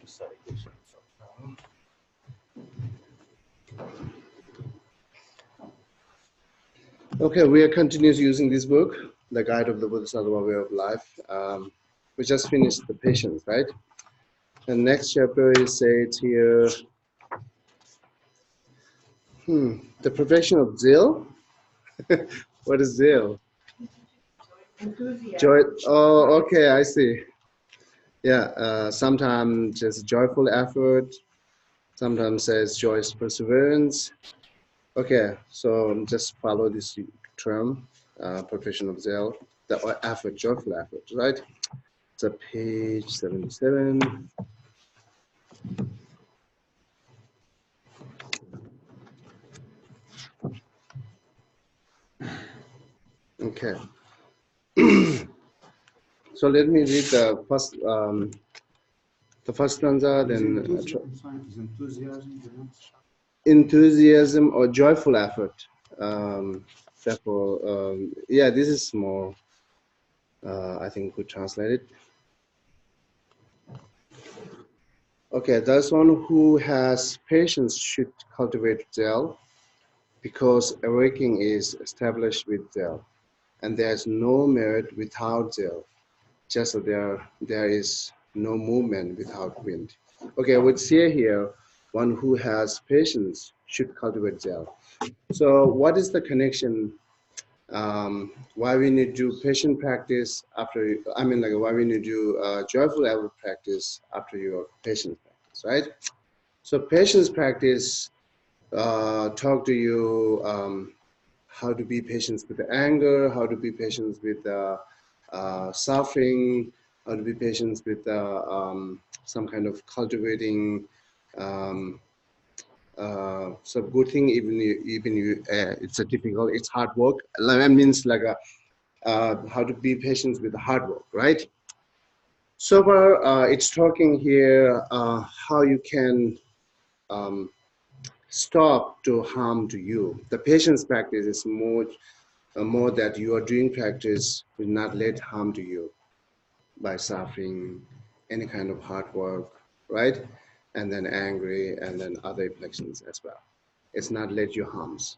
study Geshe. Okay, we are continuously using this book, The Guide of the Bodhisattva Way of Life. We just finished the patience, right? And next chapter is said here, the perfection of zeal. What is zeal? Enthusiasm. Joy. Oh, okay, I see. Yeah, sometimes just joyful effort, sometimes says joyous perseverance. Okay, so just follow this term, perfection of zeal, the effort, joyful effort, right? It's page 77. Okay. So let me read the first stanza, then enthusiasm or joyful effort. Therefore, yeah, this is more, I think, we translate it. Okay, thus one who has patience should cultivate zeal, because awakening is established with zeal, and there is no merit without zeal, just as there is no movement without wind. Okay, I would say here, one who has patience should cultivate zeal. So what is the connection, why we need to do patient practice after, why we need to do joyful effort practice after your patience practice, right? So patience practice talk to you how to be patient with the anger, how to be patient with suffering, how to be patient with some kind of cultivating so good thing, even you it's a difficult, it's hard work. That means like how to be patient with the hard work, right? So far, it's talking here how you can stop to harm to you. The patience practice is more that you are doing practice will not let harm to you by suffering, any kind of hard work, right? And then angry, and then other afflictions as well. It's not let you harms.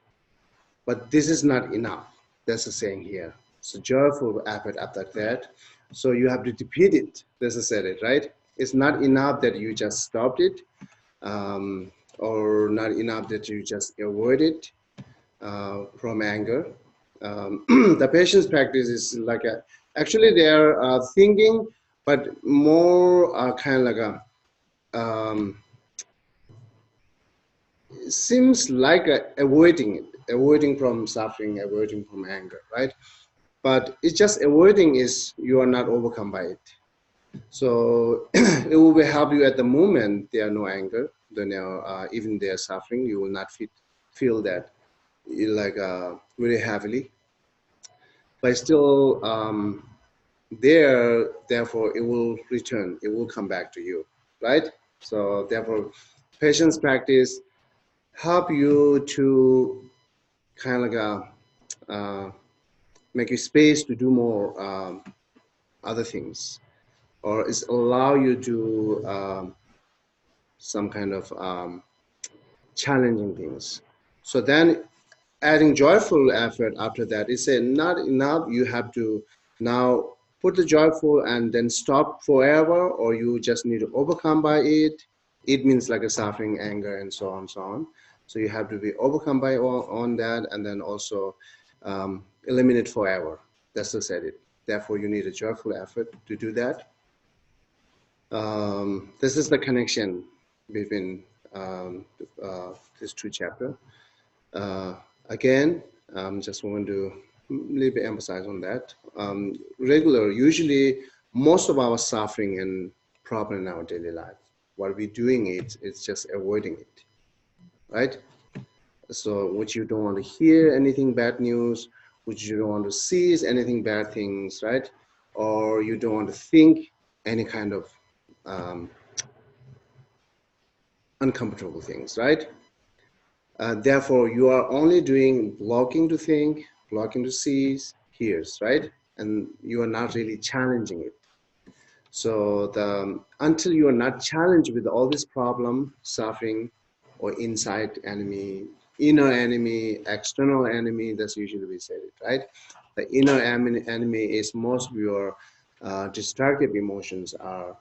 But this is not enough. That's the saying here. So joyful effort after that. So you have to repeat it. This is said it, right? It's not enough that you just stopped it, or not enough that you just avoid it from anger. The patience practice is like actually they are thinking, but more kind of like seems like avoiding it, avoiding from suffering, avoiding from anger, right? But it's just avoiding is you are not overcome by it. So it will help you at the moment there are no anger, then even they are suffering, you will not feel that like really heavily. But still therefore it will return, it will come back to you, right? So therefore patience practice help you to kind of like make you space to do more other things, or it's allow you to some kind of challenging things. So then adding joyful effort after that is not enough. You have to now put the joyful and then stop forever, or you just need to overcome by it. It means like a suffering, anger, and so on, so on. So you have to be overcome by on that, and then also eliminate forever. That's to said it. Therefore, you need a joyful effort to do that. This is the connection between these two chapters. Again, just want to little bit emphasize on that. Usually most of our suffering and problem in our daily life, what we're doing it's just avoiding it, right? So which you don't want to hear anything bad news, which you don't want to see is anything bad things, right? Or you don't want to think any kind of uncomfortable things, right? Therefore, you are only doing blocking to think, blocking to see, hears, right? And you are not really challenging it. So until you are not challenged with all this problem, suffering, or inside enemy, inner enemy, external enemy, that's usually we say it, right? The inner enemy is most of your destructive emotions are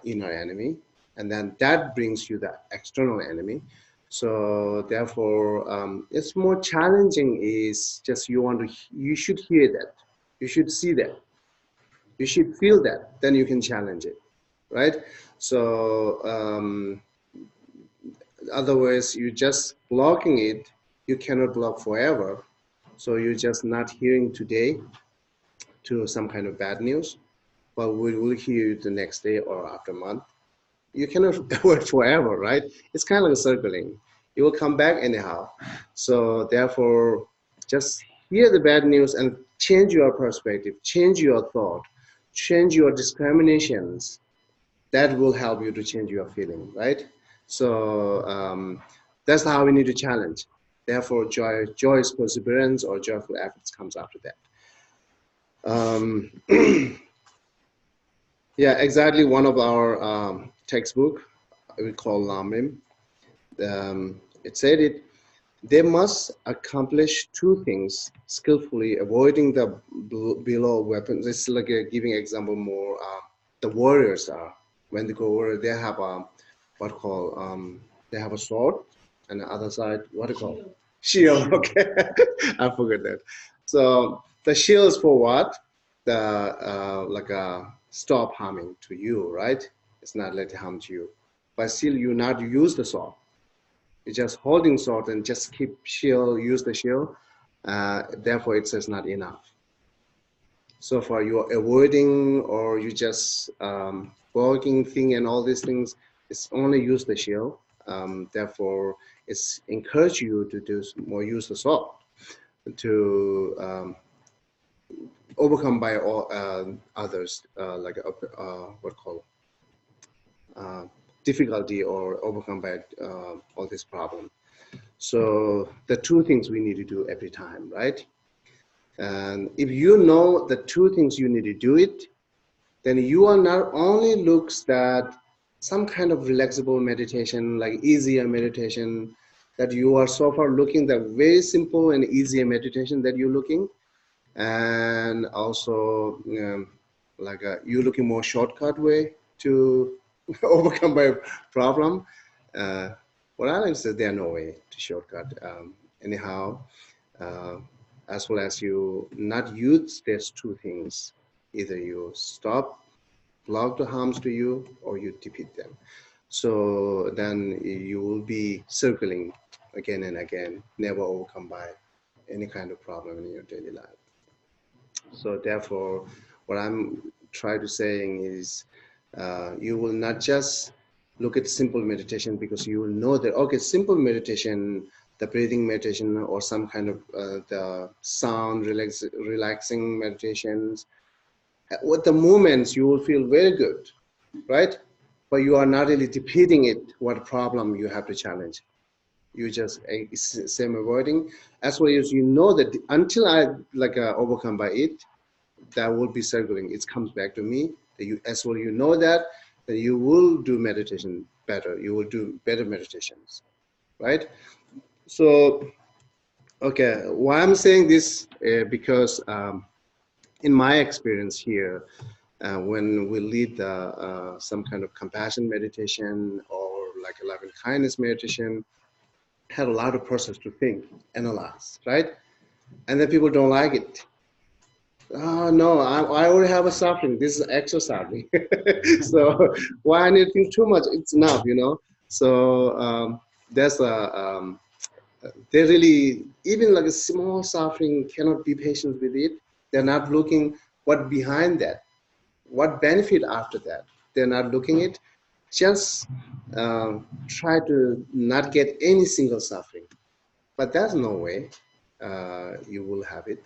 inner enemy, and then that brings you the external enemy. So therefore, it's more challenging. Is just you should hear that, you should see that, you should feel that, then you can challenge it, right? So otherwise you just blocking it, you cannot block forever. So you're just not hearing today to some kind of bad news, but we will hear you the next day or after a month. You cannot avoid forever, right? It's kind of like a circling. It will come back anyhow. So therefore, just hear the bad news and change your perspective, change your thought, change your discriminations. That will help you to change your feeling, right? So that's how we need to challenge. Therefore, joyous perseverance or joyful efforts comes after that. Yeah, exactly. One of our textbook, we call Lamrim, it said it, they must accomplish two things skillfully, avoiding the below weapons. It's like giving example more. The warriors are, when they go over, they have a, what call, they have a sword, and the other side, what do you call? Shield. Okay, I forgot that. So the shield is for what? The like stop harming to you, right? It's not let it harm to you, but still you not use the sword. You're just holding sword and just keep shield, use the shield. Therefore, it says not enough. So far, you're avoiding or you just blocking thing and all these things. It's only use the shield. Therefore, it's encourage you to do more use the sword to overcome by all others, like what called difficulty or overcome by all this problem. So the two things we need to do every time, right? And if you know the two things you need to do it, then you are not only looks that some kind of relaxable meditation, like easier meditation, that you are so far looking the very simple and easier meditation that you're looking, and also like you're looking more shortcut way to overcome my problem. Uh, what I like to say, there are no way to shortcut. Anyhow, uh, as well as you not use these two things, either you stop, block the harms to you, or you defeat them. So then you will be circling again and again, never overcome by any kind of problem in your daily life. So therefore, what I'm trying to saying is, you will not just look at simple meditation because you will know that, okay, simple meditation, the breathing meditation or some kind of the sound relaxing meditations, with the movements you will feel very good, right? But you are not really defeating it, what problem you have to challenge. You just same avoiding, as well as you know that until I like overcome by it, that will be circling. It comes back to me. That you, as well, you know that you will do meditation better. You will do better meditations, right? So, okay, why I'm saying this because in my experience here, when we lead some kind of compassion meditation or like a loving kindness meditation, had a lot of process to think, analyze, right? And then people don't like it. Oh, no, I already have a suffering. This is extra suffering. So why I need to think too much? It's enough, you know. So there's a, they really, even like a small suffering cannot be patient with it. They're not looking what behind that, what benefit after that. They're not looking it. Just try to not get any single suffering. But there's no way you will have it,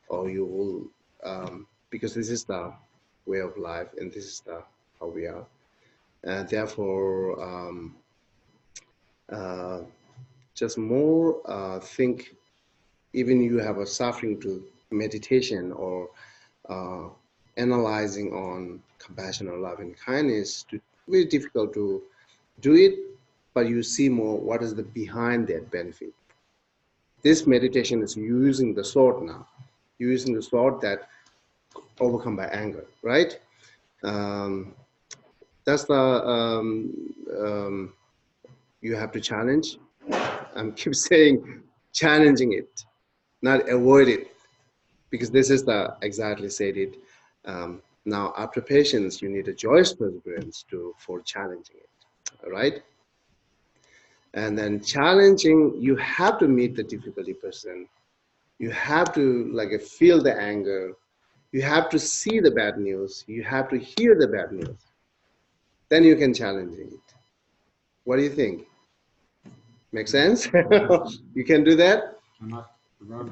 or you will, because this is the way of life, and this is the how we are. And therefore, uh, just more think. Even you have a suffering to meditation or uh, analyzing on compassion or love and kindness, very difficult to do it, but you see more what is the behind that benefit. This meditation is using the sword now, using the sword that overcome by anger, right? That's the you have to challenge. I'm keep saying challenging it, not avoid it, because this is the exactly said it. Now, after patience, you need a joyous perseverance for challenging it. All right, and then challenging, you have to meet the difficulty person. You have to like feel the anger. You have to see the bad news. You have to hear the bad news. Then you can challenge it. What do you think? Make sense? You can do that? Not run,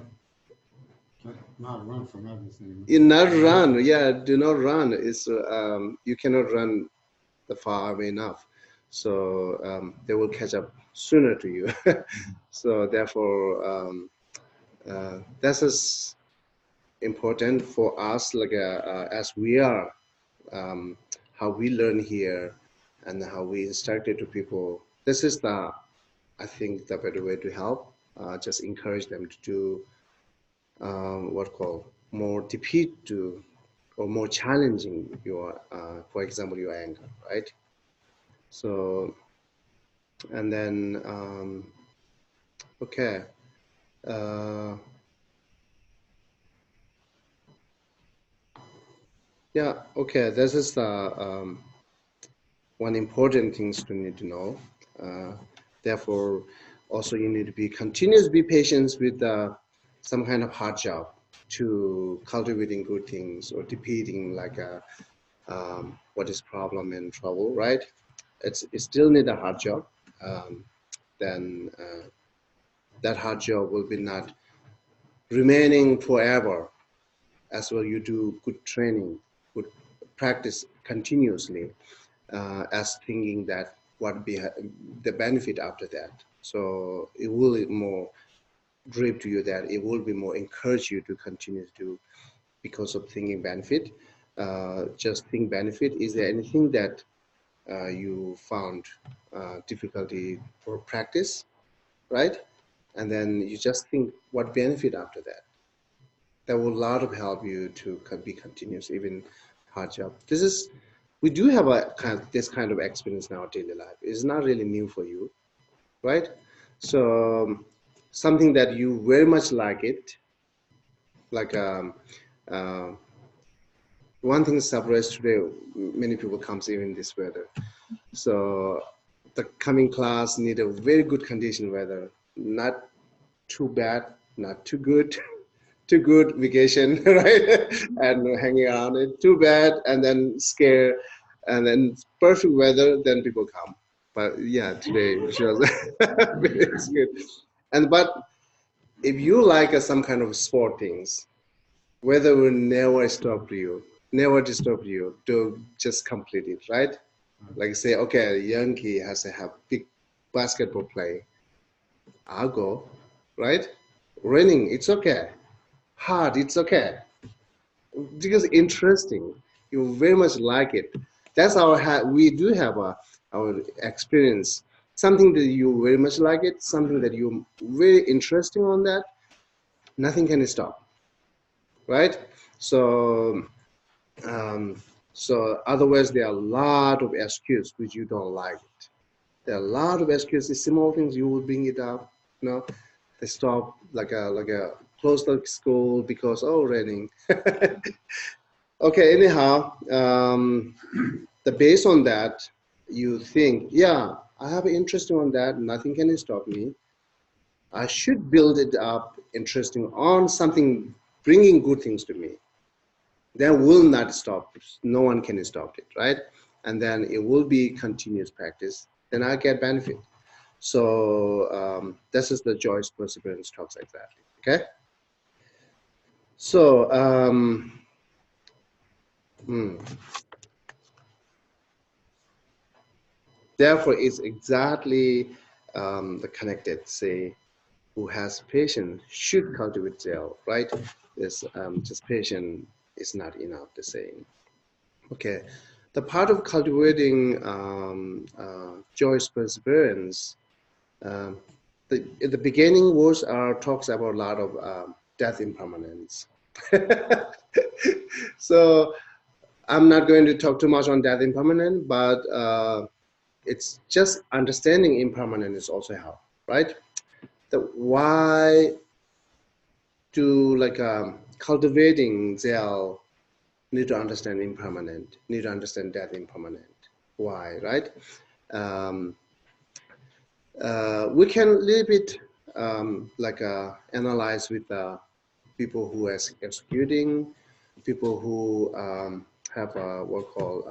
not run from everything. You not run. Yeah, do not run. It's you cannot run the far away enough. So they will catch up sooner to you. So therefore, this is important for us, like as we are, how we learn here and how we instructed to people. This is the, I think, the better way to help. Just encourage them to do what called more defeat to or more challenging your, for example, your anger, right? So, and then, okay. Yeah, okay, this is the one important things to need to know. Therefore, also you need to be continuous, be patient with some kind of hard job to cultivating good things or defeating like a what is problem and trouble, right? It still need a hard job. Then that hard job will be not remaining forever. As well, you do good training, good practice continuously, as thinking that what be the benefit after that. So it will more drive to you that it will be more encourage you to continue to do because of thinking benefit. Just think benefit. Is there anything that you found difficulty for practice, right? And then you just think what benefit after that. That will a lot of help you to be continuous, even hard job. This is, we do have this kind of experience in our daily life. It's not really new for you, right? So something that you very much like it, like uh, one thing separates today, many people comes even in this weather. So the coming class need a very good condition weather, not too bad, not too good, too good vacation, right? And hanging around it, too bad, and then scare, and then perfect weather, then people come. But yeah, today shows it's good. And but if you like some kind of sport things, weather will never stop you, never disturb you to just complete it, right? Like say, okay, Yankee has to have big basketball play. I'll go, right? Raining, it's okay. Hard, it's okay. Because interesting, you very much like it. That's our we do have our experience. Something that you very much like it, something that you very interesting on that, nothing can stop, right? So so otherwise there are a lot of excuses which you don't like it. There are a lot of excuses, small things you will bring it up, you know, they stop like a close the school because oh raining. Okay, anyhow, the based on that, you think, yeah, I have an interest on that, nothing can stop me. I should build it up interesting on something bringing good things to me. That will not stop. No one can stop it, right? And then it will be continuous practice. Then I get benefit. So this is the Joyce Perseverance talks exactly. Okay. So therefore, it's exactly the connected. Say, who has patience should cultivate zeal, right? This just patience is not enough, the saying. Okay, the part of cultivating joyous perseverance, at the beginning words talks about a lot of death impermanence. So I'm not going to talk too much on death impermanent, but it's just understanding impermanent is also help, right? The why do like cultivating zeal need to understand impermanent, need to understand death impermanent. Why, right? Um, we can a little bit analyze with people who are executing, people who have what called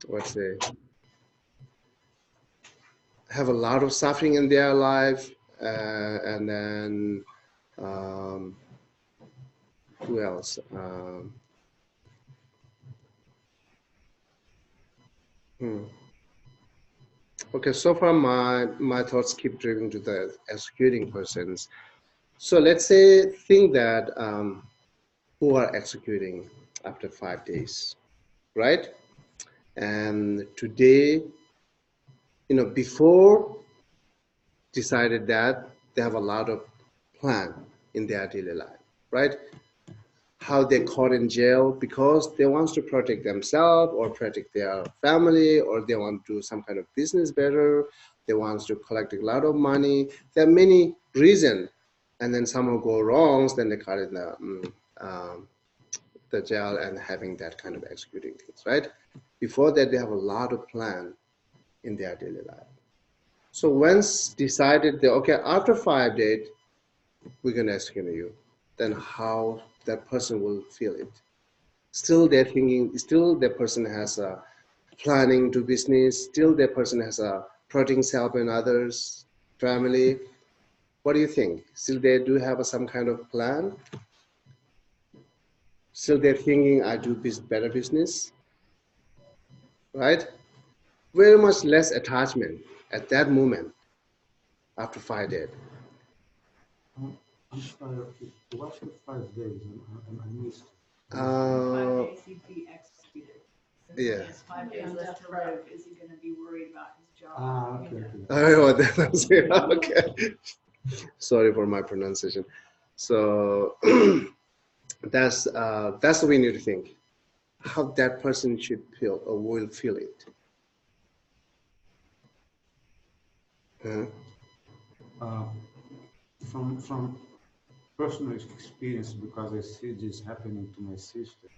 what's the have a lot of suffering in their life, and then who else? Okay, so far my thoughts keep driving to the executing persons. So let's say think that who are executing after 5 days, right? And today, before decided that they have a lot of plan in their daily life, right? How they caught in jail because they want to protect themselves or protect their family, or they want to do some kind of business better. They want to collect a lot of money. There are many reasons, and then some will go wrong. Then they caught in the jail and having that kind of executing things, right? Before that, they have a lot of plan in their daily life. So once decided that okay, after 5 days, we're gonna execute you, then how that person will feel it. Still they're thinking, still that person has a planning to business, still that person has a protecting self and others, family. What do you think? Still they do have some kind of plan? Still they're thinking, I do better business, right? Very much less attachment at that moment after 5 days. I'm sorry, what's the 5 days? I missed. 5 days he'd be executed. Yeah. He has 5 days left to live. Is he gonna be worried about his job? Okay, okay. Oh, that's it. Okay. Sorry for my pronunciation. So that's what we need to think. How that person should feel or will feel it. Huh? From personal experience, because I see this happening to my sister,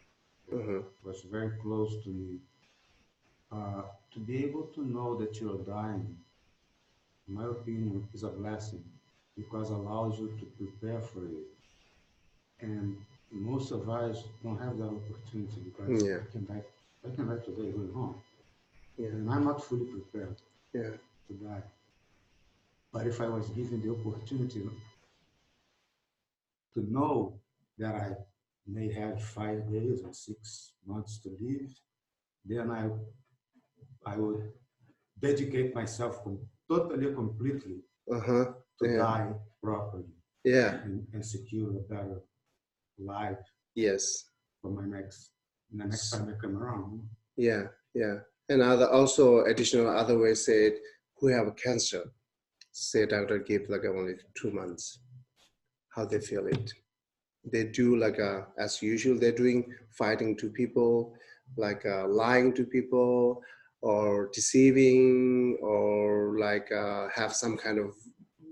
was very close to me. To be able to know that you're dying, in my opinion, is a blessing because it allows you to prepare for it. And most of us don't have that opportunity because Yeah. I can die today going home. Yeah. And I'm not fully prepared Yeah. to die. But if I was given the opportunity to know that I may have 5 days or 6 months to live, then I would dedicate myself totally, completely to Yeah. die properly Yeah. and secure a better life Yes. for the next time I come around. Yeah. Yeah. And also additional other ways said who have cancer, say doctor give like only 2 months, how they feel it. They do as usual, they're doing fighting to people, lying to people, or deceiving, or have some kind of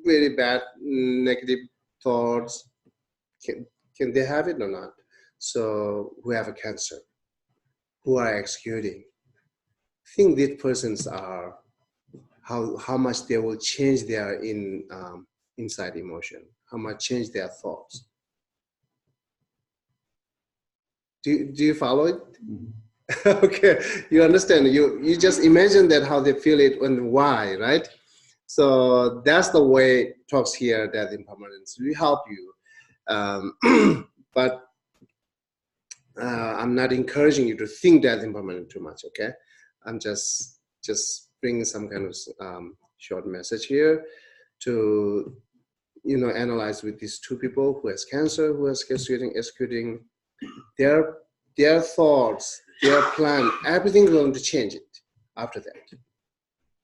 very bad negative thoughts. Can they have it or not? So who have a cancer, who are executing, think these persons are how much they will change their inside emotion, how much change their thoughts. Do you follow it? Okay, you understand. You just imagine that how they feel it and why, right? So that's the way talks here that impermanence will help you. But I'm not encouraging you to think that impermanent too much. Okay, I'm just bringing some kind of short message here to analyze with these two people who has cancer, who has executing their thoughts, their plan, everything going to change it after that,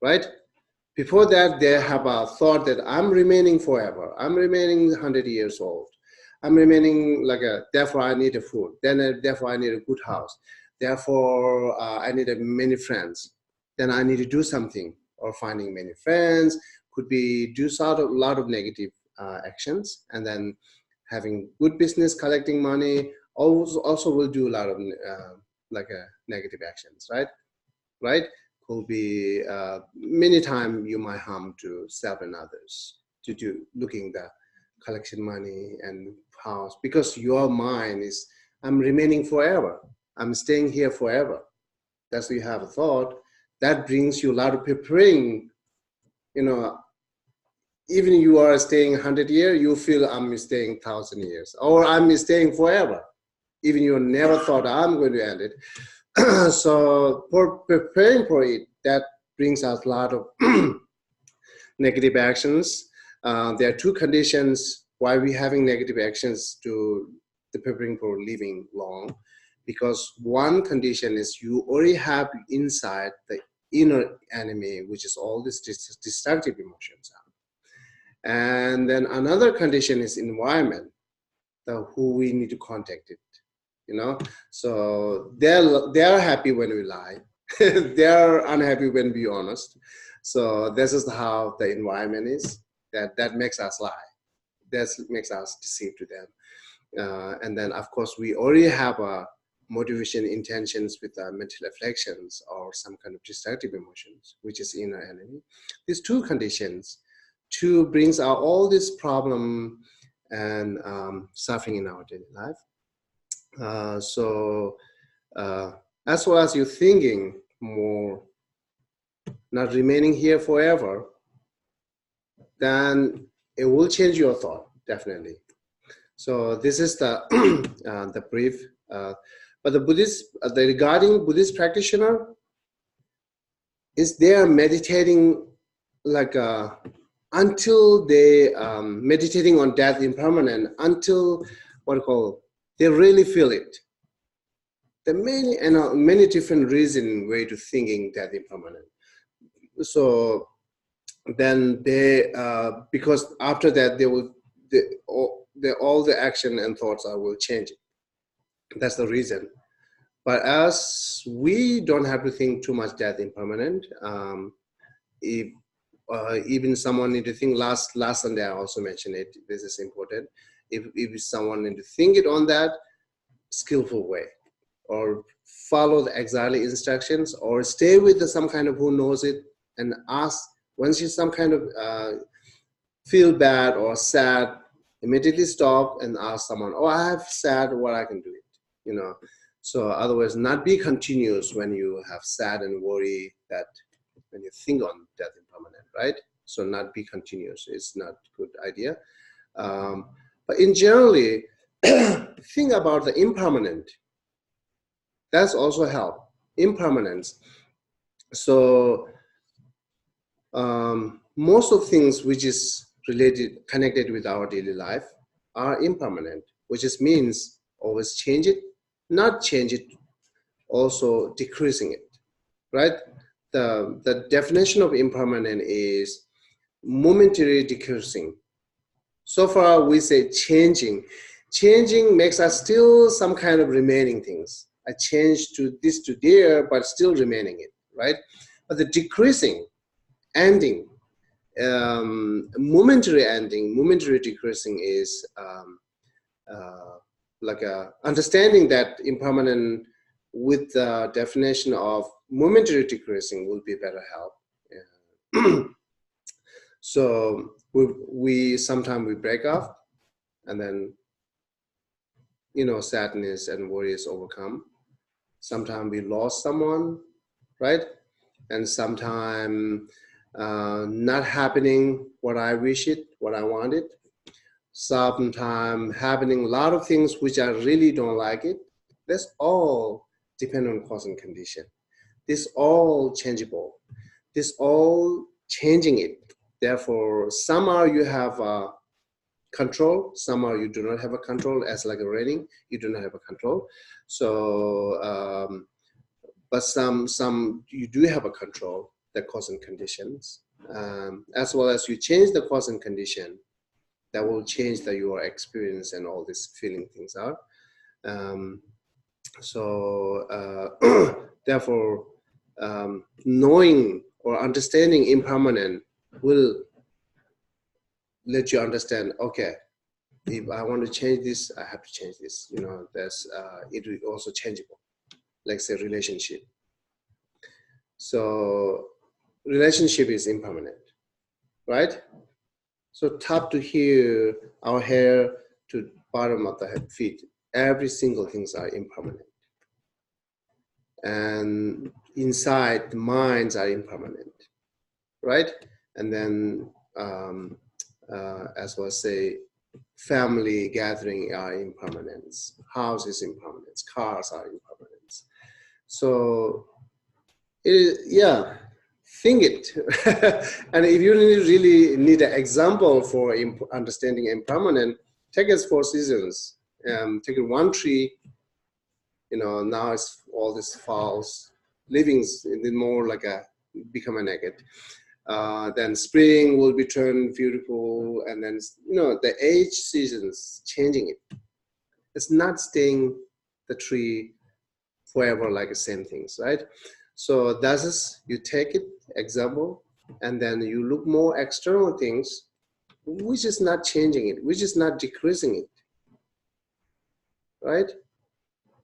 right? Before that, they have a thought that I'm remaining forever. I'm remaining 100 years old. I'm remaining therefore I need a food. Therefore I need a good house. Therefore I need many friends. Then I need to do something, or finding many friends, could be do a lot of negative actions, and then having good business, collecting money, also will do a lot of negative actions, right? Could be many times you might harm to self and others to do looking the collection money and house, because your mind is, I'm remaining forever, I'm staying here forever. That's what you have a thought that brings you a lot of preparing. Even you are staying 100 years, you feel I'm staying 1,000 years, or I'm staying forever. Even you never thought I'm going to end it. So for preparing for it, that brings us a lot of negative actions. There are two conditions why we're having negative actions to the preparing for living long. Because one condition is you already have inside the inner enemy, which is all these destructive emotions. And then another condition is environment, who we need to contact it. So they're happy when we lie. They're unhappy when we honest. So this is how the environment is, that makes us lie. That makes us deceive to them. And then of course we already have a motivation intentions with mental reflections or some kind of destructive emotions, which is inner enemy. These two conditions brings out all this problem and suffering in our daily life. So as well as you're thinking more, not remaining here forever, then it will change your thought, definitely. So this is the the brief. But the Buddhist, regarding Buddhist practitioner, is they are meditating until they meditating on death impermanent, until they really feel it. There are many different reasons way to thinking death impermanent. So then they because after that all the action and thoughts will change it. That's the reason. But as we don't have to think too much death impermanent, if even someone need to think, last Sunday I also mentioned it, this is important. If someone need to think it on that skillful way, or follow the exactly instructions, or stay with some kind of who knows it, and ask, once you some kind of feel bad or sad, immediately stop and ask someone, oh, I have sad, what I can do it, So otherwise, not be continuous when you have sad and worry, that when you think on death impermanent, right? So not be continuous. It's not a good idea. But in generally, think about the impermanent. That's also help. Impermanence. So most of things which is connected with our daily life are impermanent, which just means always change it, not change it, also decreasing it, right? The definition of impermanent is momentary decreasing. So far we say changing. Changing makes us still some kind of remaining things. I change to this to there, but still remaining it, right? But the decreasing, ending, momentary ending, momentary decreasing is understanding that impermanent with the definition of momentary decreasing will be better help. Yeah. So we sometimes we break up, and then sadness and worries overcome. Sometimes we lost someone, right? And sometimes not happening what I wish it, what I wanted. Sometimes happening a lot of things which I really don't like it. That's all depend on cause and condition. This all changeable. This all changing it. Therefore, somehow you have control. Some are you do not have a control, as like a raining, you do not have a control. So, but some you do have a control, the cause and conditions, as well as you change the cause and condition, that will change your experience and all these feeling things are. Therefore, knowing or understanding impermanent will let you understand, okay, if I want to change this, I have to change this. You know, there's it is also changeable, like say relationship. So relationship is impermanent, right? So top to here, our hair to bottom of the feet, every single things are impermanent. And inside, the minds are impermanent, right? And then, as well as say, family gathering are impermanence, houses impermanence, cars are impermanence. So, yeah, think it. And if you really need an example for understanding impermanent, take it 4 seasons. Take it one tree. You know, now it's all this falls, livings more like a become a naked. Then spring will be turned beautiful, and then you know the age seasons changing it. It's not staying the tree forever like the same things, right? So that is, you take it example, and then you look more external things, which is not changing it, which is not decreasing it, right?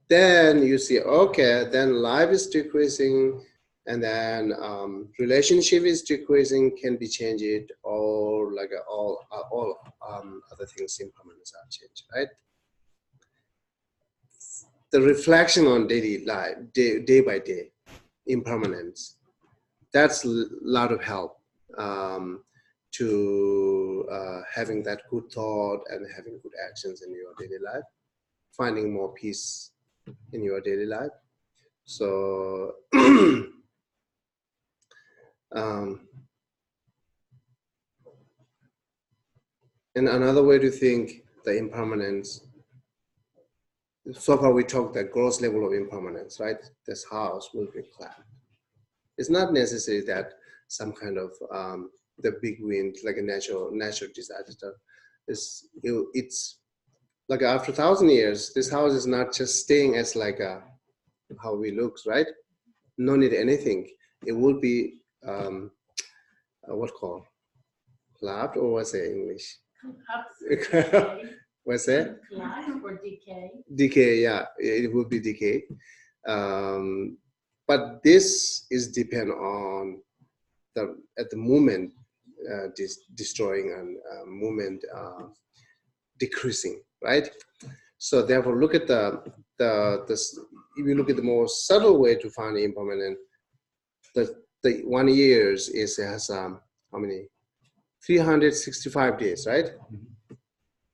Then you see, okay, then life is decreasing, and then relationship is decreasing, can be changed, or like all other things, impermanence are changed, right? The reflection on daily life, day by day, impermanence, that's a lot of help to having that good thought and having good actions in your daily life, finding more peace in your daily life. So and another way to think the impermanence, so far we talked the gross level of impermanence, right? This house will be flat. It's not necessary that some kind of the big wind, like a natural disaster, it's like after 1,000 years, this house is not just staying as like a how we look, right? No need anything. It will be what called collapsed, or what's it in English? What's that? Collapse or decay. Decay, yeah, it will be decay. But this is depend on at the moment destroying and moment decreasing, right? So therefore, look at if you look at the more subtle way to find impermanent, the 1 year has how many? 365 days, right? Mm-hmm.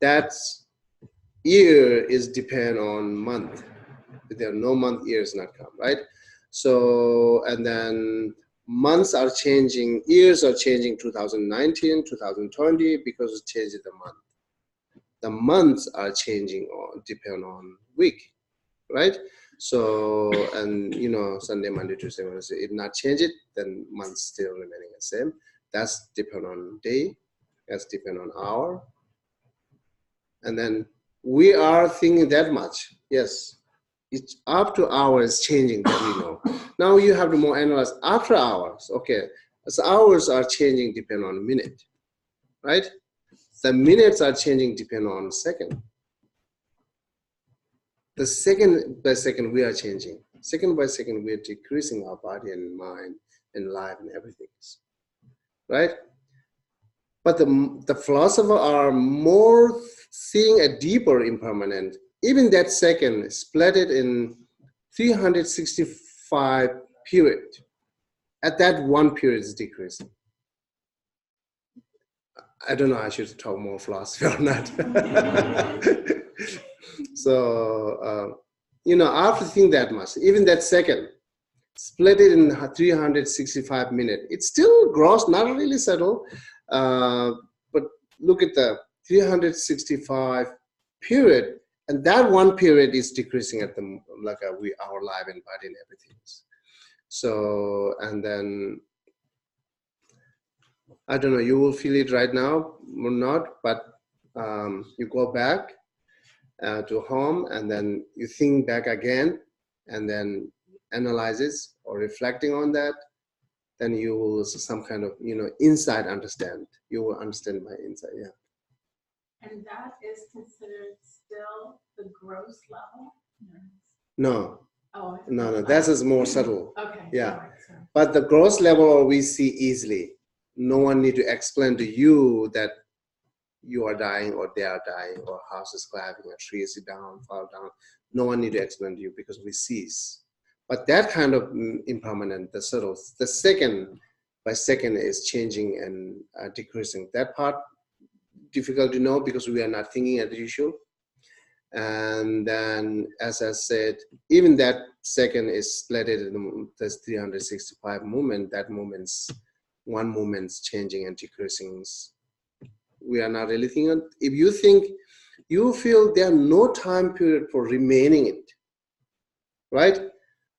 That year is depend on month. There are no month years not come, right? So, and then months are changing, years are changing, 2019, 2020, because it changes the month. The months are changing on depend on week, right? So, and you know, Sunday, Monday, Tuesday, Wednesday, if not change it, then months still remaining the same. That's depend on day, that's depend on hour. And then we are thinking that much, yes. It's up to hours changing that we know. Now you have to more analyze after hours. Okay, as hours are changing depend on minute, right? The minutes are changing depend on second. The second by second we are changing. Second by second we are decreasing our body and mind and life and everything, right? But the philosophers are more seeing a deeper impermanent. Even that second split it in 365 period. At that one period is decreasing. I don't know, I should talk more philosophy or not. So, you know, after thinking that much, even that second, split it in 365 minutes. It's still gross, not really subtle, but look at the 365 period, and that one period is decreasing at the like our life and body and everything. So, and then I don't know, you will feel it right now or not, but you go back to home, and then you think back again, and then analyzes or reflecting on that, then you will some kind of, you know, inside understand. You will understand by inside, yeah. And that is considered still the gross level? No, Oh, no, that is more subtle. okay. Yeah. All right, sorry. But the gross level we see easily. No one need to explain to you that you are dying or they are dying or house is collapsing or tree is down, fall down. No one need to explain to you because we cease. But that kind of impermanent, the subtle, the second by second is changing and decreasing. That part difficult to know because we are not thinking as usual. And then, as I said, even that second is split in the 365 movement. That moment's one moment's changing and decreasing. We are not really thinking. If you think, you feel there are no time period for remaining it, right?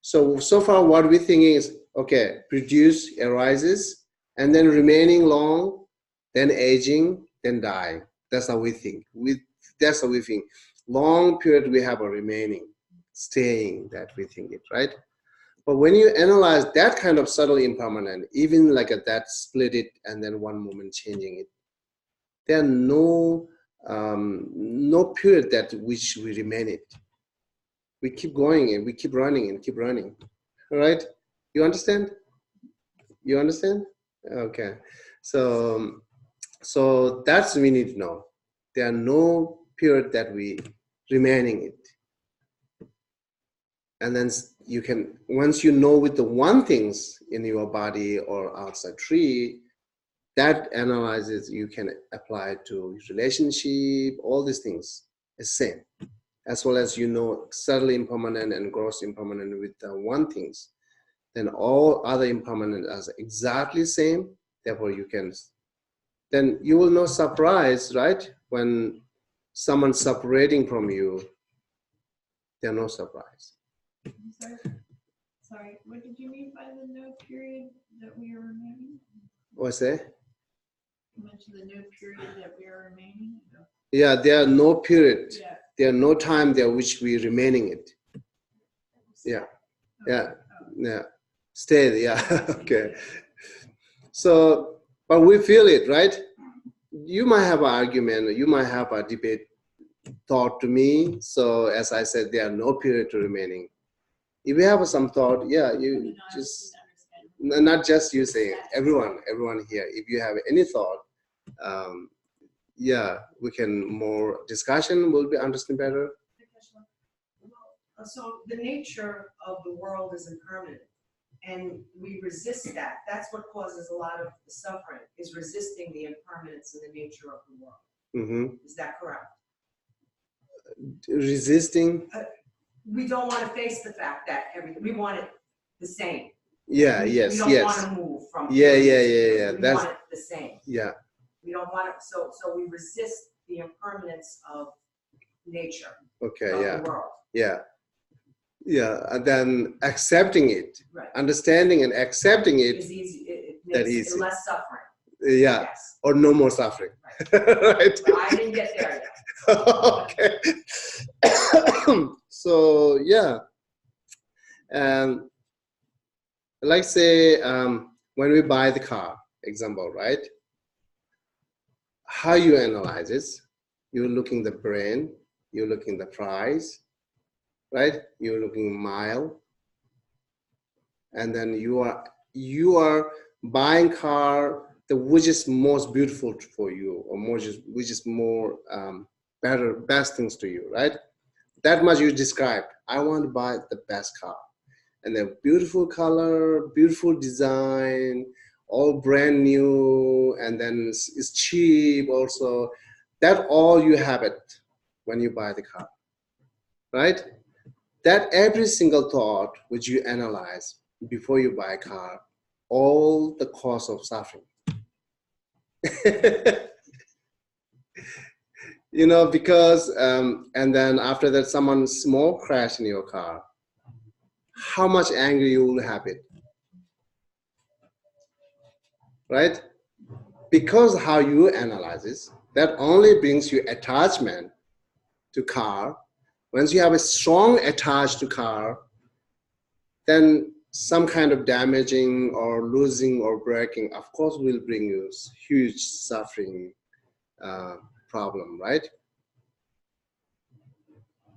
So far what we're thinking is, okay, produce, arises, and then remaining long, then aging, then die. That's how we think. That's how we think. Long period we have a remaining, staying, that we think it, right? But when you analyze that kind of subtle impermanent, even like that split it and then one moment changing it, there are no period that which we remain it. We keep going and we keep running and keep running. All right? You understand? You understand? Okay. So that's we need to know. There are no period that we remaining it. And then you can, once you know with the one things in your body or outside tree, that analyzes, you can apply to relationship, all these things, the same. As well as you know subtle impermanent and gross impermanent with the one things, then all other impermanent are exactly same. Therefore you can, then you will not surprise, right? When someone's separating from you, they're no surprise. Sorry, what did you mean by the no period that we are remaining? What's that? You mentioned the no period that we are remaining? Yeah, there are no period. Yeah. There are no time there which we remaining it. Yeah, yeah, yeah. Stay there, yeah, okay. So, but we feel it, right? You might have an argument, you might have a debate thought to me. So as I said, there are no period to remaining. If you have some thought, yeah, you just, not just you saying, everyone here, if you have any thought, yeah, we can more discussion will be understand better. So the nature of the world is impermanent, and we resist that. That's what causes a lot of the suffering, is resisting the impermanence and the nature of the world. Mm-hmm. Is that correct? Resisting? We don't want to face the fact that everything, we want it the same. Yeah, we yes, don't yes. want to move from. Yeah. We That's, want it the same. yeah. We don't want it, so we resist the impermanence of nature. Okay, of yeah. the world. Yeah. Yeah, and then accepting it, Right. Understanding and accepting it, It's easy. It that makes easy. it less suffering. Yeah, Yes. or no more suffering. Right. Right? But I didn't get there yet. Okay. So, yeah. Like say, when we buy the car, example, right? How you analyze it, you're looking the brand, you're looking the price, right? You're looking mile, and then you are buying car which is most beautiful for you, or which is more best things to you, right? That much you described. I want to buy the best car, and the beautiful color, beautiful design, all brand new, and then it's cheap also. That all you have it when you buy the car, right? That every single thought which you analyze before you buy a car, all the cause of suffering. You know, because, and then after that, someone small crash in your car, how much anger you will have it, right? Because how you analyze this, that only brings you attachment to car. Once you have a strong attach to car, then some kind of damaging or losing or breaking, of course, will bring you huge suffering problem, right?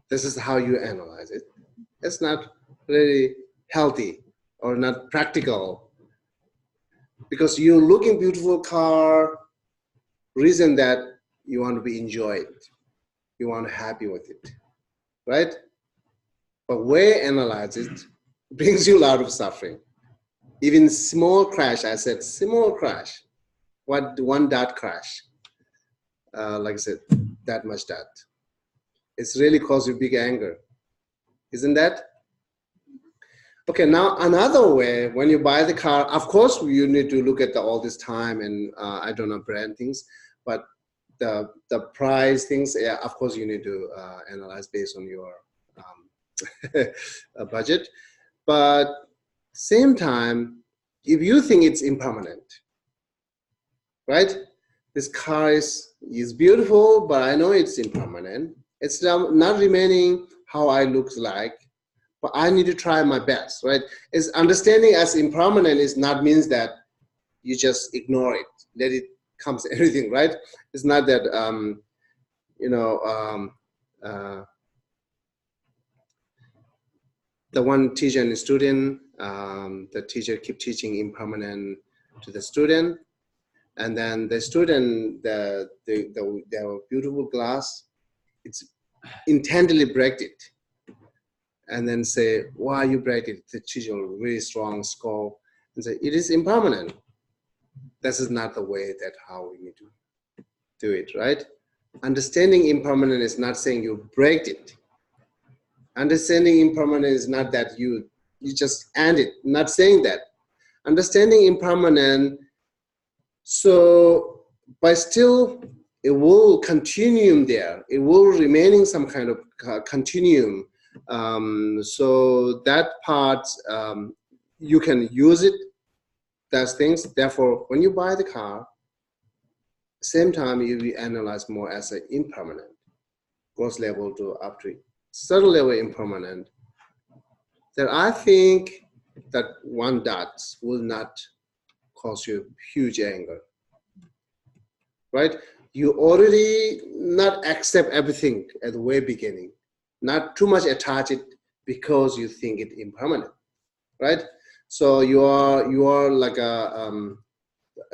This is how you analyze it. It's not really healthy or not practical, because you're looking beautiful car, reason that you want to be enjoyed, you want to happy with it, right? But way analyze it brings you a lot of suffering. Even small crash, I said small crash, what one dot crash, like I said, that much dot. It's really cause you big anger, isn't that? Okay, now another way, when you buy the car, of course you need to look at all this time and I don't know brand things, but the price things, yeah, of course you need to analyze based on your budget. But same time, if you think it's impermanent, right? This car is beautiful, but I know it's impermanent. It's not remaining how I look like, but I need to try my best, right? It's understanding as impermanent is not means that you just ignore it, let it comes everything, right? It's not that, you know, the one teacher and the student, the teacher keep teaching impermanent to the student, and then the student, the beautiful glass, it's intently break it, and then say, why you break it? The teacher will really strong scope and say, it is impermanent. This is not the way that how we need to do it, right? Understanding impermanent is not saying you break it. Understanding impermanent is not that you just end it, not saying that. Understanding impermanent, so but still it will continue there. It will remaining some kind of continuum. So that part, you can use it, those things. Therefore, when you buy the car, same time you analyze more as an impermanent, gross level to up to certain level impermanent. That I think that one dot will not cause you huge anger, right? You already not accept everything at the way beginning, not too much attach it because you think it impermanent, right? So you are like a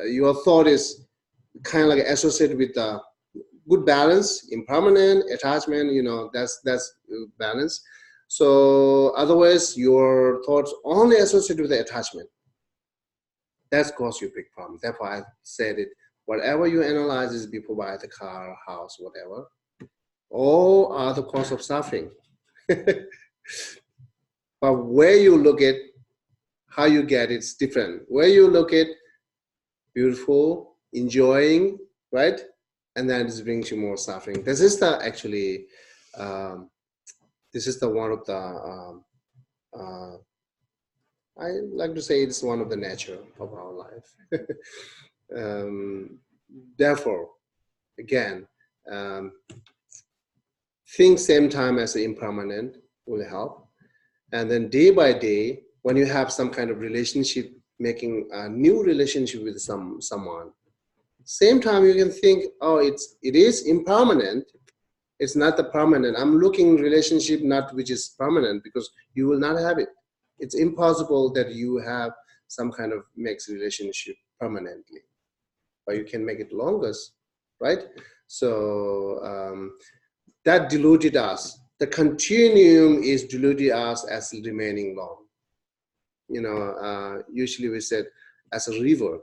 your thought is kind of like associated with the good balance, impermanent, attachment, you know, that's balance. So otherwise your thoughts only associated with the attachment. That's cause you a big problem. Therefore I said it, whatever you analyze is before buy the car, house, whatever, all are the cause of suffering. But where you look at, how you get it's different. Where you look at beautiful, enjoying, right? And then this brings you more suffering. This is the actually, this is the one of the, I like to say it's one of the nature of our life. Therefore, again, think same time as the impermanent will help. And then day by day, when you have some kind of relationship, making a new relationship with someone, same time you can think, oh, it is impermanent. It's not the permanent. I'm looking relationship not which is permanent, because you will not have it. It's impossible that you have some kind of mixed relationship permanently, but you can make it longest, right? So that diluted us. The continuum is diluted us as remaining long. You know, usually we said as a river,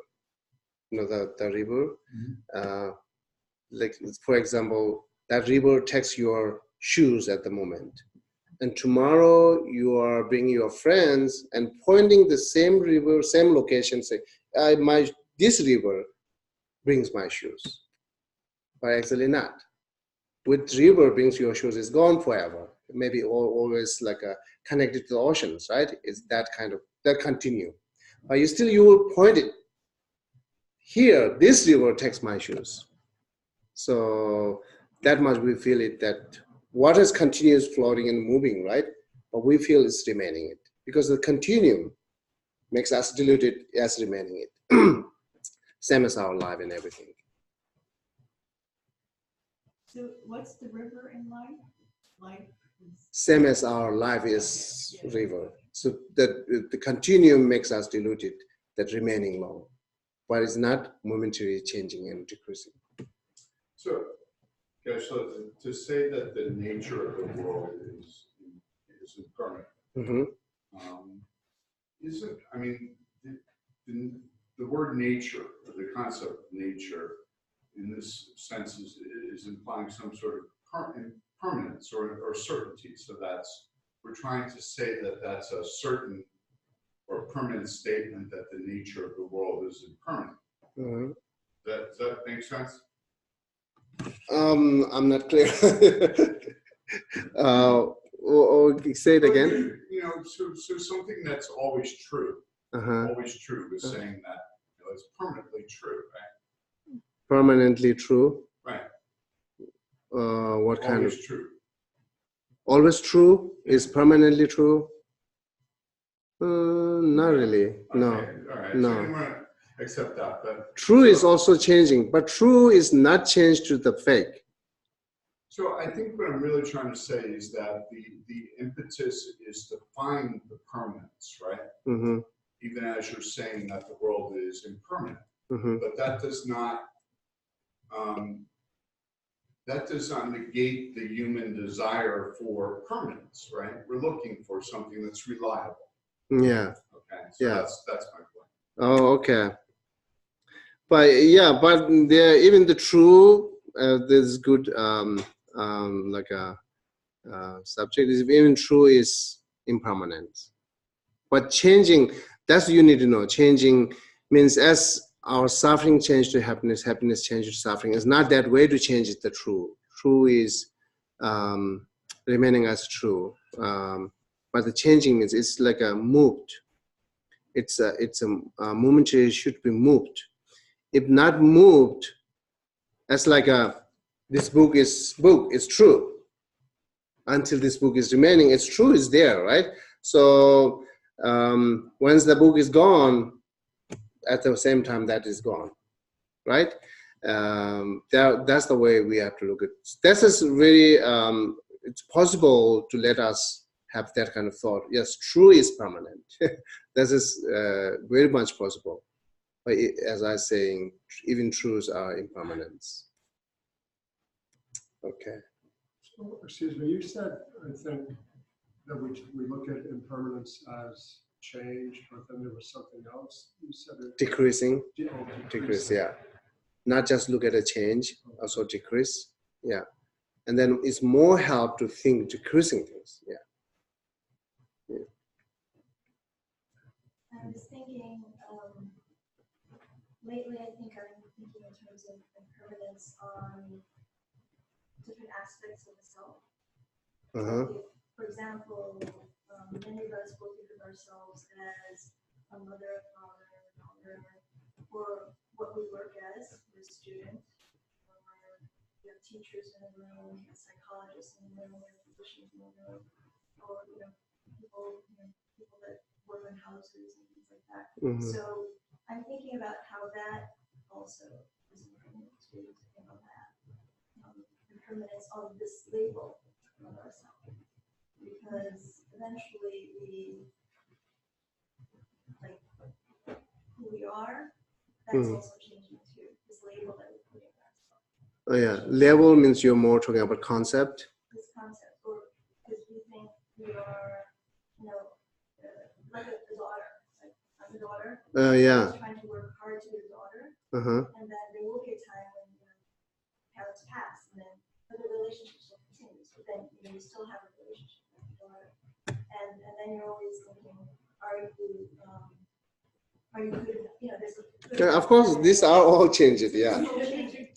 you know, the river, like for example, that river takes your shoes at the moment, and tomorrow you are bringing your friends and pointing the same river, same location, say, this river brings my shoes, but actually not. With river brings your shoes is gone forever. Maybe always like connected to the oceans, right? It's that kind of, that continue. But you will point it. Here, this river takes my shoes. So that much we feel it, that water is continuous floating and moving, right? But we feel it's remaining it. Because the continuum makes us diluted as remaining it. Same as our life and everything. So what's the river in life? Life is... Same as our life is river. So that the continuum makes us diluted, that remaining long. But it's not momentarily changing and decreasing. So, Geshe, to say that the nature of the world is impermanent, isn't, I mean, the word nature, or the concept of nature, in this sense is implying some sort of permanence or certainty. So we're trying to say that that's a certain or permanent statement that the nature of the world is impermanent. Does that make sense? I'm not clear. Or say it again. You know, so something that's always true, is saying that it's permanently true, right? Permanently true. Right. What kind always of? True. Always true is permanently true. Not really. Okay. No. All right. No. So I didn't want to accept that, but True is also changing, but true is not changed to the fake. So I think what I'm really trying to say is that the impetus is to find the permanence, right? Even as you're saying that the world is impermanent, but that does not negate the human desire for permanence, right? We're looking for something that's reliable. Yeah. Okay. So Yeah. that's my point. Oh, okay. But yeah, but there even the true this good like a subject is even true is impermanence. But changing, that's what you need to know. Changing means as our suffering change to happiness, happiness change to suffering. It's not that way to change it. The true. True is remaining as true. But the changing is it's like a moved. It's a momentary should be moved. If not moved, as like this book is true. Until this book is remaining, it's true is there, right? So once the book is gone, at the same time that is gone, right? That's the way we have to look at it. This is really it's possible to let us have that kind of thought. Yes, true is permanent. This is very much possible. But as I was saying, even truths are impermanence. Okay. So, excuse me, you said, I think, that we look at impermanence as change, but then there was something else. You said it. Decreasing. Decrease, yeah. Not just look at a change, also decrease. Yeah. And then it's more help to think decreasing things. Yeah. I was thinking, lately I think I'm thinking in terms of impermanence on different aspects of the self. If, for example, many of us will think of ourselves as a mother, father, daughter, or what we work as, a student, or we have teachers in the room, we have psychologists in the room, we have physicians in the room, or people that work in houses and things like that. So I'm thinking about how that also is important to think about that. Impermanence of this label of ourselves, because eventually who we are, that's also changing too. This label that we put on ourselves. Oh yeah, label means you're more talking about concept. This concept, or because we think we are, like a daughter. Like I'm a daughter. Yeah. I'm trying to work hard to be a daughter, and then there will be a time when parents pass, and then the relationship still continues. But then you still have a relationship with your daughter, and then you're always thinking, are you good enough? There's Of course, these are all changes. Yeah.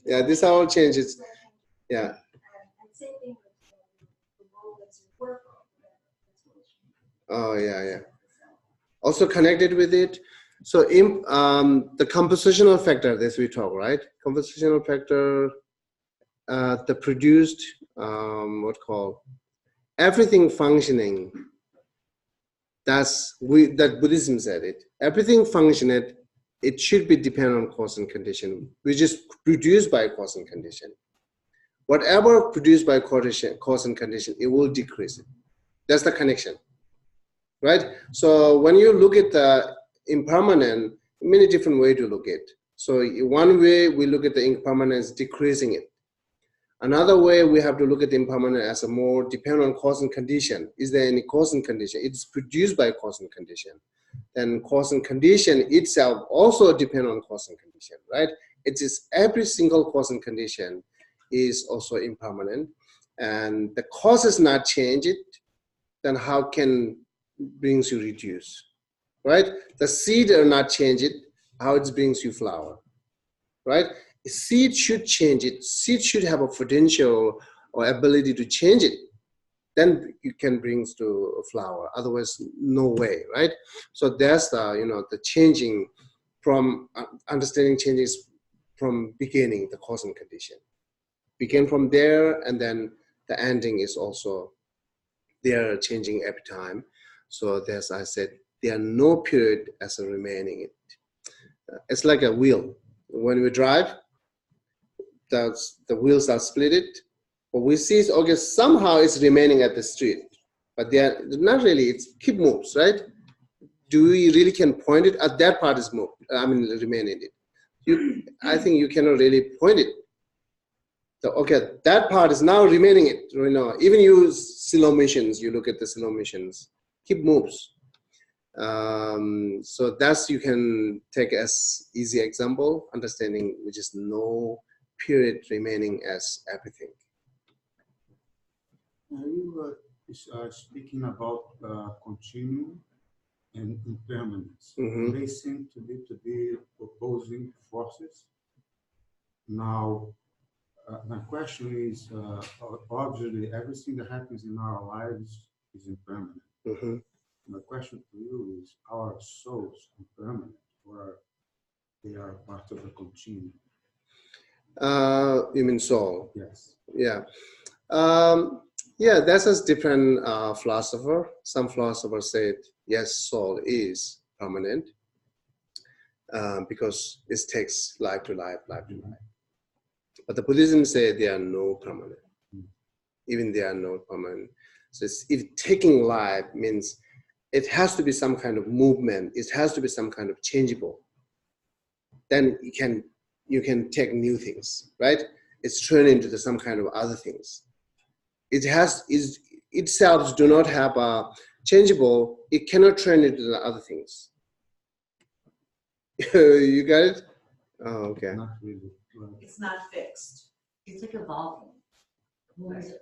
Yeah, these are all changes. Yeah. And Oh, yeah. Also connected with it. So the compositional factor, this we talk, right? Compositional factor, the produced, everything functioning. That Buddhism said it. Everything functioning, it should be dependent on cause and condition, which is produced by cause and condition. Whatever produced by cause and condition, it will decrease it. That's the connection, right? So when you look at the impermanent, many different ways to look at it. So one way we look at the impermanence, decreasing it. Another way we have to look at the impermanent as a more dependent on cause and condition. Is there any cause and condition? It's produced by cause and condition. Then cause and condition itself also depend on cause and condition, right? It is every single cause and condition is also impermanent, and the causes not change it, then how can brings you reduce, right? The seed are not change it, how it brings you flower, right? A seed should change it. Seed should have a potential or ability to change it. Then you can bring to a flower. Otherwise, no way, right? So that's the changing from understanding changes from beginning, the cause and condition. Begin from there, and then the ending is also there, changing every time. So there's, I said, there are no period as a remaining. It's like a wheel. When we drive, the wheels are split. What we see is, okay, somehow it's remaining at the street, but they are not really, it's keep moves, right? Do we really can point it at that part is moved, remaining it. I think you cannot really point it. So, okay, that part is now remaining it, even use slow missions, you look at the slow missions, keep moves. So that's, you can take as easy example, understanding which is no period remaining as everything. Are you speaking about continuum and impermanence? Mm-hmm. They seem to be opposing forces. Now, my question is, obviously, everything that happens in our lives is impermanent. Mm-hmm. My question to you is, are souls impermanent, or they are part of the continuum? You mean soul? Yes. Yeah. Yeah, that's a different philosopher. Some philosophers said, yes, soul is permanent because it takes life to life, life to life. But the Buddhism say they are no permanent. Even they are no permanent. So if taking life means it has to be some kind of movement, it has to be some kind of changeable. Then you can take new things, right? It's turned into some kind of other things. Itself do not have a changeable, it cannot turn into the other things. You got it? Oh, okay. Not really. It's not fixed. It's like evolving.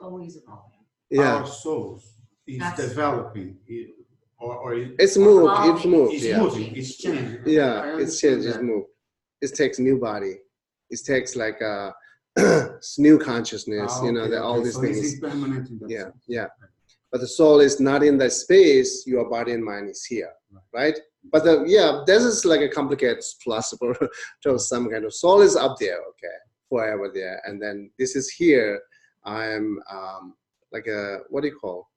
Always evolving. Yeah. Our souls is That's- developing, It's moved, it's evolving. moved, it's yeah. moving, it's changing. I Yeah, it's understand changed, it's that. moved. It takes new body. It takes like a new consciousness, all these so things. it's impermanent in that Yeah, sense. yeah. But the soul is not in that space, your body and mind is here, right? But this is like a complicated philosopher to some kind of soul is up there, okay, forever there. And then this is here, I'm like a, what do you call?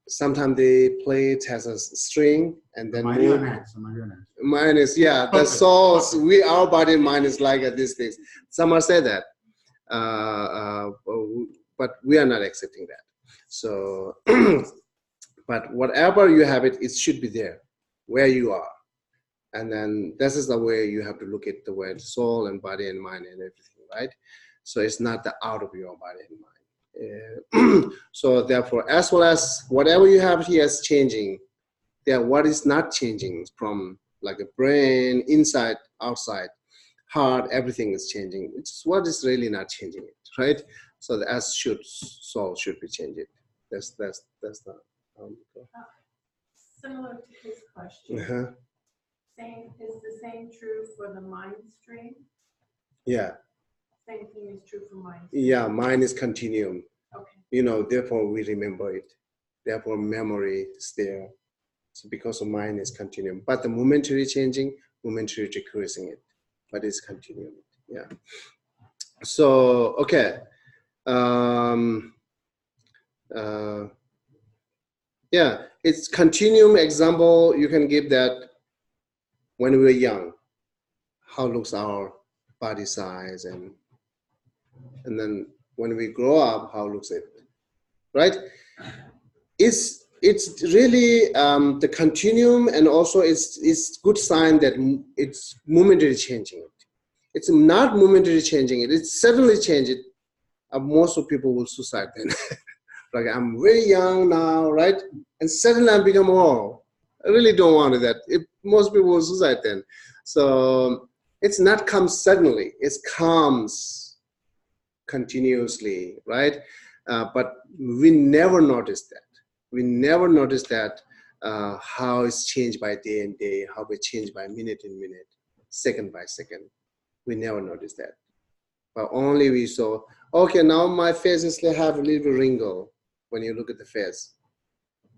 Sometimes they play it as a string and then move. Marionette. Mine is, yeah, the souls, our body and mind is like these things. Some are say that, but we are not accepting that. So, but whatever you have it should be there, where you are. And then this is the way you have to look at the word soul and body and mind and everything, right? So it's not the out of your body and mind. So therefore, as well as whatever you have here is changing, what is not changing from like the brain, inside, outside, heart, everything is changing. It's what is really not changing it, right? So the soul should be changing. That's the. Similar to his question, Uh-huh. is the same true for the mind stream? Yeah, Same thing is true for mind stream? yeah. Mine is continuum. Okay. Therefore we remember it therefore memory is there. So because of mind is continuum, but the momentary changing, momentary decreasing it, but it's continuum. Yeah. So okay. Yeah, it's continuum example. You can give that when we were young. How looks our body size, and then when we grow up, how looks it, right? It's really the continuum, and also it's good sign that it's momentary changing it. It's not momentary changing it. It's suddenly change it. Most of people will suicide then. Like I'm very young now, right? And suddenly I become old. I really don't want that. Most people will suicide then. So it's not comes suddenly. It comes continuously, right? But we never notice that. We never notice that how it's changed by day and day, how it changed by minute in minute, second by second. We never notice that. But only we saw, okay, now my face is have a little wrinkle when you look at the face.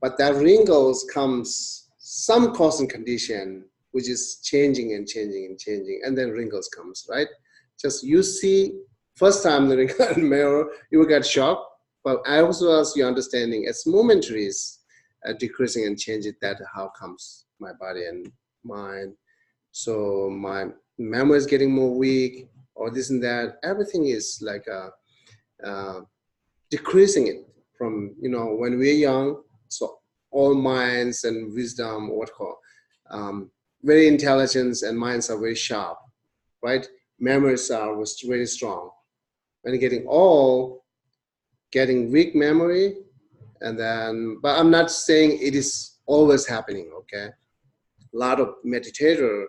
But that wrinkles comes some cause and condition, which is changing and changing and changing, and then wrinkles comes, right? Just you see, first time the wrinkle in the mirror, you will get shocked, but I also ask your understanding, as momentary is decreasing and changing, that how comes my body and mind. So my memory is getting more weak, or this and that, everything is like decreasing it from, when we're young, so all minds and wisdom, very intelligence and minds are very sharp, right? Memories are very strong. When you're getting old, getting weak memory, and then, but I'm not saying it is always happening, okay? A lot of meditators,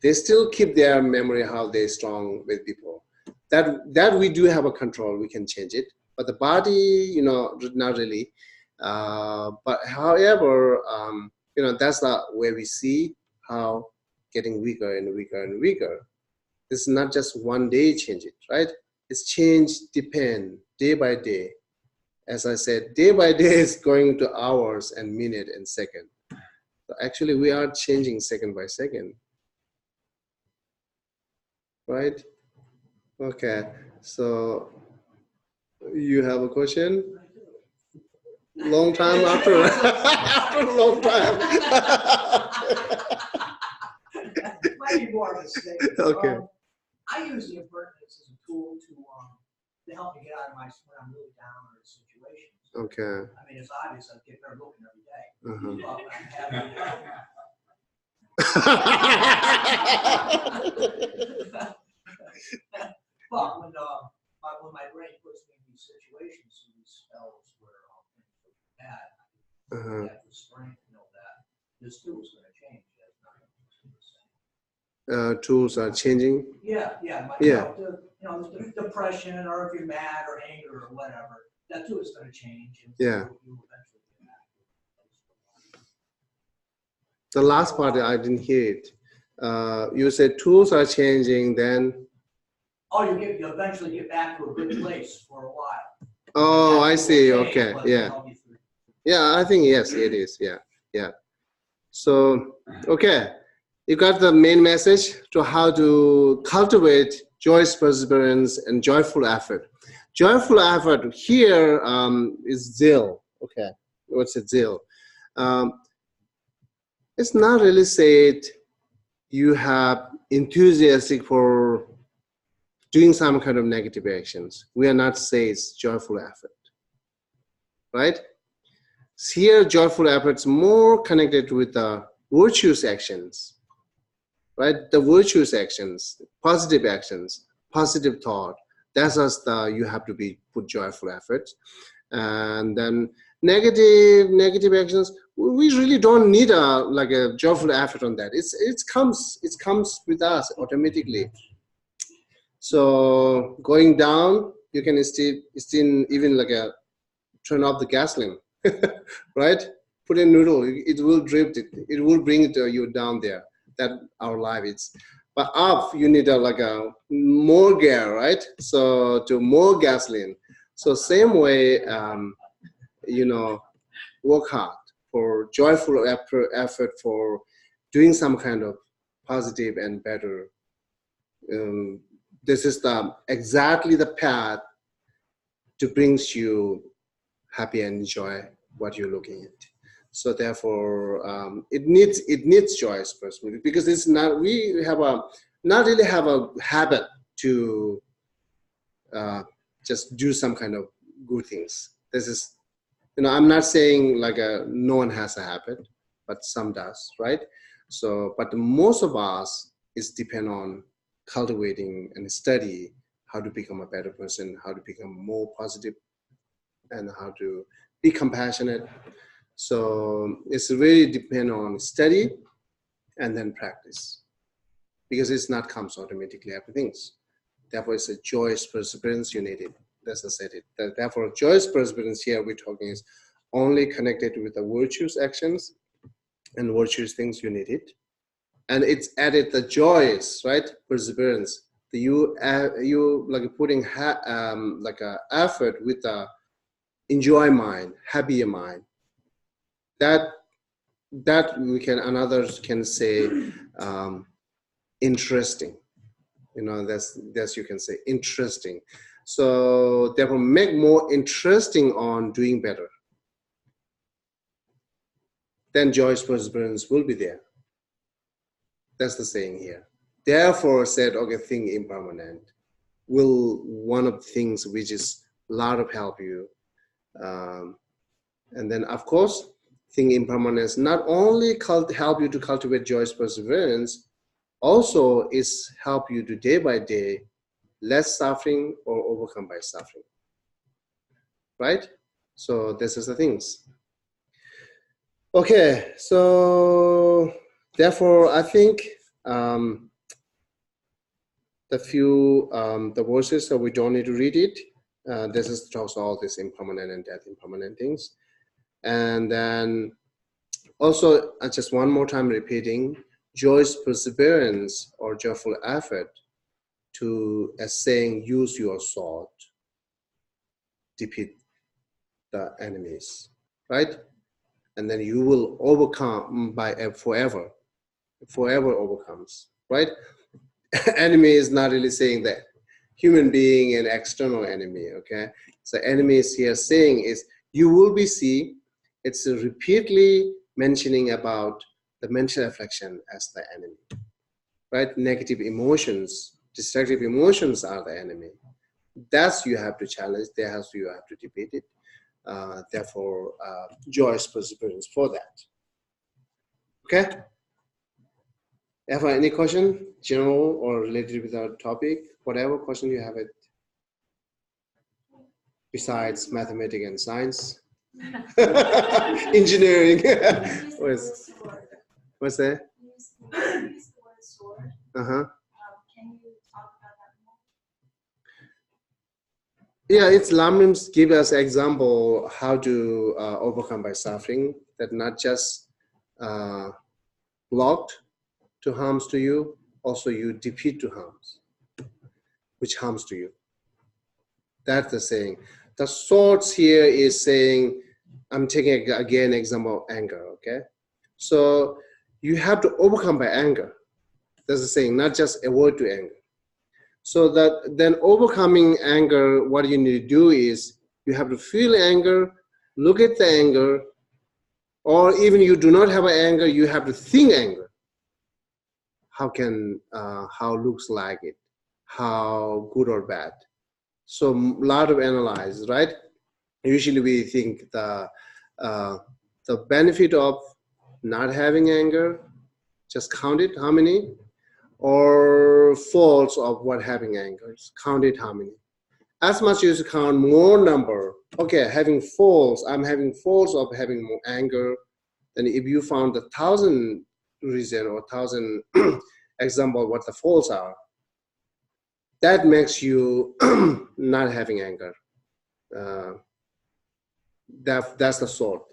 they still keep their memory how they're strong with people. That we do have a control, we can change it. But the body, not really. But however, that's the way we see how getting weaker and weaker and weaker. It's not just one day change it, right? It's change depend day by day. As I said, day by day is going to hours and minute and second. So actually, we are changing second by second. Right? Okay, so you have a question? Long time after a long time. Might be more of a statement. Okay. I use the impermanence as a tool to help me get out of when I'm really down in a situation. Okay. I mean, it's obvious I get better looking every day. Uh-huh. But when my brain puts me in these situations, these spells where things are bad, I have the strength to know that this too is going to change. Tools are changing. Yeah. The depression, or if you're mad or anger or whatever, that too is going to change. And yeah. You eventually get back. The last part I didn't hear it. You said tools are changing, then. Oh, you eventually get back to a good place for a while. Oh, I see. Okay. Yeah. Yeah, I think yes, it is. Yeah. Yeah. So, okay. You got the main message to how to cultivate joyous perseverance and joyful effort. Joyful effort here is zeal. Okay. What's it, zeal? It's not really said you have enthusiastic for doing some kind of negative actions. We are not saying it's joyful effort, right? Here, joyful effort is more connected with the virtuous actions, right? The virtuous actions, positive thought. That's just you have to put joyful effort, and then negative actions. We really don't need a joyful effort on that. It comes with us automatically. So going down, you can still even turn off the gasoline, right? Put a noodle, it will drift it. It will bring you down there. That our life is. But up, you need a more gear, right? So to more gasoline. So same way, work hard, for joyful effort for doing some kind of positive and better. This is exactly the path to brings you happy and enjoy what you're looking at. So therefore, it needs choice personally, because it's not, we have not really have a habit to just do some kind of good things. This is, I'm not saying like no one has a habit, but some does, right? So, but most of us is depend on cultivating and study how to become a better person, how to become more positive, and how to be compassionate. So it's really depend on study and then practice, because it's not comes automatically everything's. Therefore, it's a joyous perseverance you need it. As I said it. Therefore, joyous perseverance here we're talking is only connected with the virtuous actions and virtuous things you need it. And it's added the joyous, right? Perseverance. You like putting like a effort with the enjoy mind, happier mind. That we can, and others can say interesting. That's you can say interesting. So therefore, make more interesting on doing better. Then joyous perseverance will be there. That's the saying here. Therefore said, okay, think impermanent will one of the things which is a lot of help you. And then of course, think impermanence not only help you to cultivate joyous perseverance, also is help you to day by day less suffering or overcome by suffering. Right? So this is the things. Okay, so therefore I think the few the verses, so we don't need to read it. This is talks all this impermanent and death impermanent things. And then also just one more time repeating, joyous perseverance or joyful effort to, as saying, use your sword, defeat the enemies, right? And then you will overcome by forever overcomes, right? Enemy is not really saying that human being and external enemy, okay? So enemy is here saying is you will be see, it's repeatedly mentioning about the mental affliction as the enemy, right? Negative emotions, destructive emotions are the enemy. That's you have to challenge, you have to defeat it. Therefore, joyous perseverance for that. Okay? Ever any question, general or related with our topic, whatever question you have it, besides mathematics and science, engineering. What's that? You use the word sword. Can you talk about that more? Yeah, it's Lamrims give us example how to overcome by suffering, that not just blocked to harms to you, also you defeat to harms, which harms to you. That's the saying. The swords here is saying, I'm taking again example of anger, okay? So you have to overcome by anger. That's the saying, not just avoid to anger. So that then overcoming anger, what you need to do is you have to feel anger, look at the anger, or even you do not have an anger, you have to think anger. How looks like it, how good or bad. So a lot of analyze, right? Usually we think the benefit of not having anger, just count it, how many? Or faults of what having anger, count it how many? As much as you count more number, okay, having faults, I'm having faults of having more anger, then if you found 1,000 reason or 1,000 example what the faults are, that makes you not having anger. That's the sort,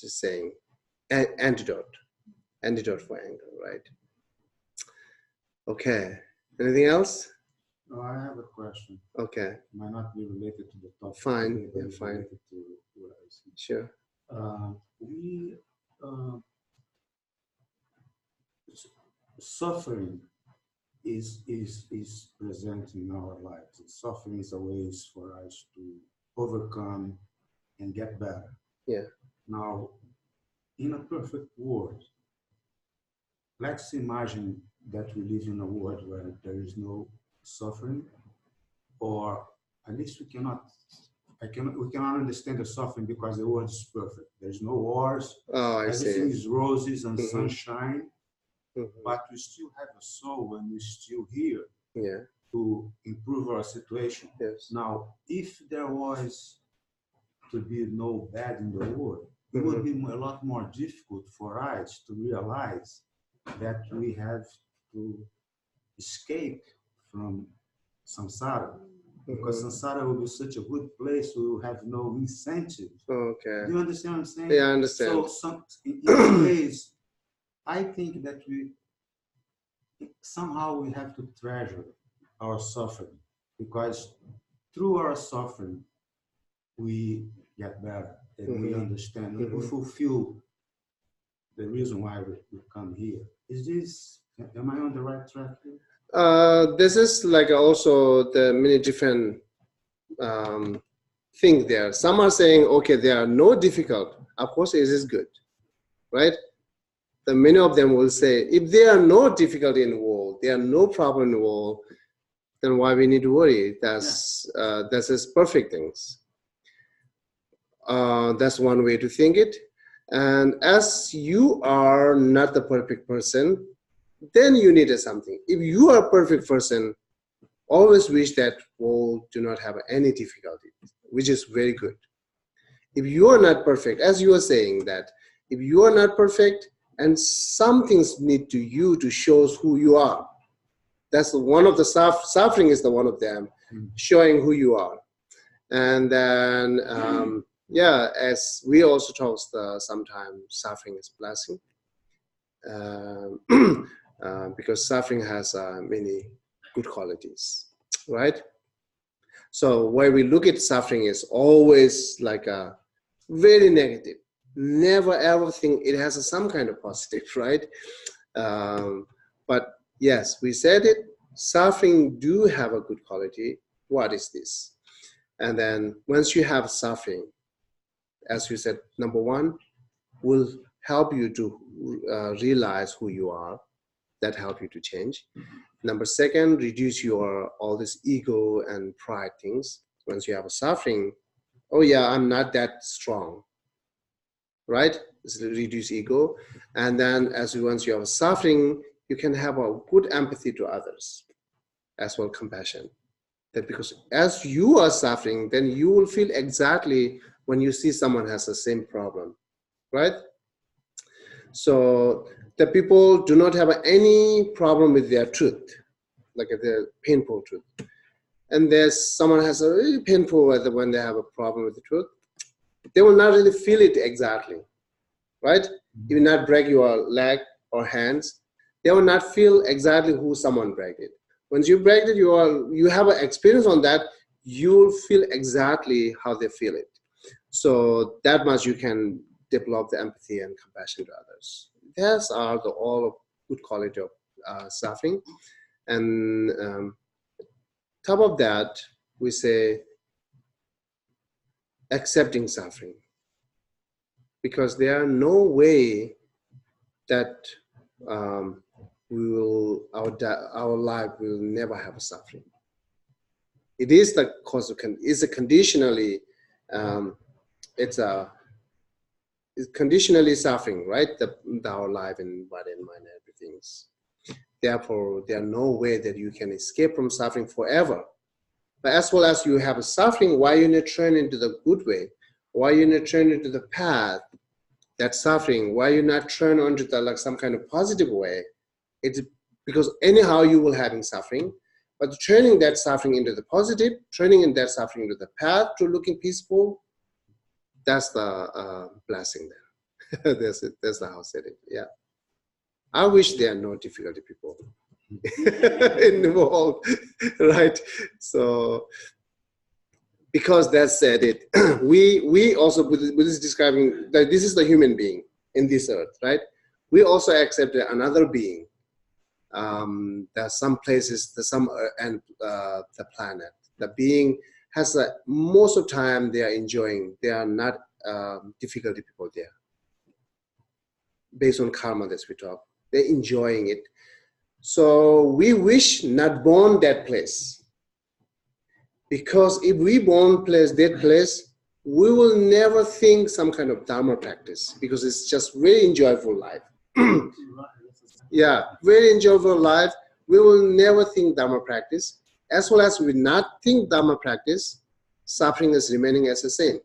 just saying, antidote for anger, right? Okay, anything else? No, I have a question. Okay. Might not be related to the topic. Fine, today, but yeah, it's fine. related to what I was saying. Sure. we suffering is present in our lives. Suffering is a ways for us to overcome and get better. Yeah. Now, in a perfect world, let's imagine that we live in a world where there is no suffering, or at least we cannot understand the suffering because the world is perfect. There's no wars. Oh, I Everything see. is roses and Mhm. sunshine, Mhm. but we still have a soul and we're still here Yeah. to improve our situation. Yes. Now, if there was to be no bad in the world, it would be a lot more difficult for us to realize that we have to escape from samsara. Because samsara will be such a good place, we will have no incentive. Okay. Do you understand what I'm saying? Yeah, I understand. So in some ways, I think that somehow we have to treasure our suffering, because through our suffering, we get better and we understand, we fulfill the reason why we come here. Am I on the right track here? This is like also the many different things there. Some are saying, okay, there are no difficult. Of course, it is good, right? The many of them will say, if there are no difficulty in the world, there are no problem in the world, then why we need to worry? That's is perfect things. That's one way to think it. And as you are not the perfect person, then you needed something. If you are a perfect person, always wish that world do not have any difficulty, which is very good. If you are not perfect, as you are saying that, if you are not perfect and some things need to you to show who you are, that's one of the suffering is the one of them, showing who you are. And then, yeah, as we also talk sometimes suffering is blessing. Because suffering has many good qualities, right? So where we look at suffering is always like a very negative. Never ever think it has some kind of positive, right? But yes, we said it. Suffering do have a good quality. What is this? And then once you have suffering, as you said, number one, will help you to realize who you are. That help you to change. Number second, reduce your all this ego and pride things. Once you have a suffering, oh yeah, I'm not that strong, right? It's reduce ego. And then once you have a suffering, you can have a good empathy to others, as well compassion. That because as you are suffering, then you will feel exactly when you see someone has the same problem, right? So the people do not have any problem with their truth, like the painful truth. And there's someone has a really painful when they have a problem with the truth, they will not really feel it exactly, right? You will not break your leg or hands. They will not feel exactly who someone break it. Once you break it, you have an experience on that, you'll feel exactly how they feel it. So that much you can develop the empathy and compassion to others. These are all good quality of suffering. And top of that, we say accepting suffering, because there are no way that our life will never have a suffering. It is the cause of it's a conditionally it's conditionally suffering, right? Our life and body and mind, everything. Therefore, there are no way that you can escape from suffering forever. But as well as you have a suffering, why you not turn into the good way? Why you not turn into the path that suffering? Why you not turn onto the like some kind of positive way? It's because anyhow you will having suffering, but turning that suffering into the positive, turning in that suffering into the path to looking peaceful, that's the blessing there. That's it. That's the house setting. Yeah. I wish there are no difficulty people in the world, right? So because that said it, we also, Buddha is describing that this is the human being in this earth, right? We also accept another being. There are some places, and the planet. The being has most of the time they are enjoying. They are not difficulty people there. Based on karma that we talk, they're enjoying it. So we wish not born that place. Because if we born that place, we will never think some kind of Dharma practice because it's just very enjoyable life. Yeah, very enjoyable life. We will never think Dharma practice. As well as we not think Dharma practice, suffering is remaining as the same.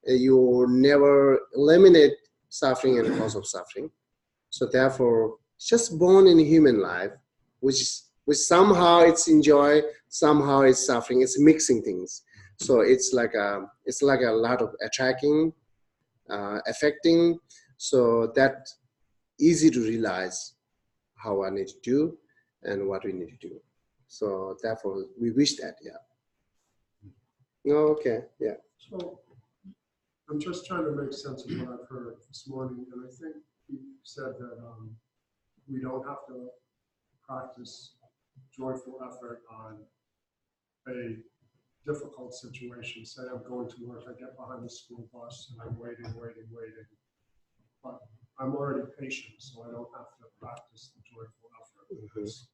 You never eliminate suffering and cause of suffering. So therefore, just born in human life, which somehow it's enjoy, somehow it's suffering. It's mixing things. So it's like a lot of attracting, affecting. So that easy to realize how I need to do and what we need to do. So therefore, we wish that, yeah. Okay, yeah. So I'm just trying to make sense of what I've heard this morning, and I think you said that we don't have to practice joyful effort on a difficult situation. Say I'm going to work, I get behind the school bus and I'm waiting. But I'm already patient, so I don't have to practice the joyful effort. Because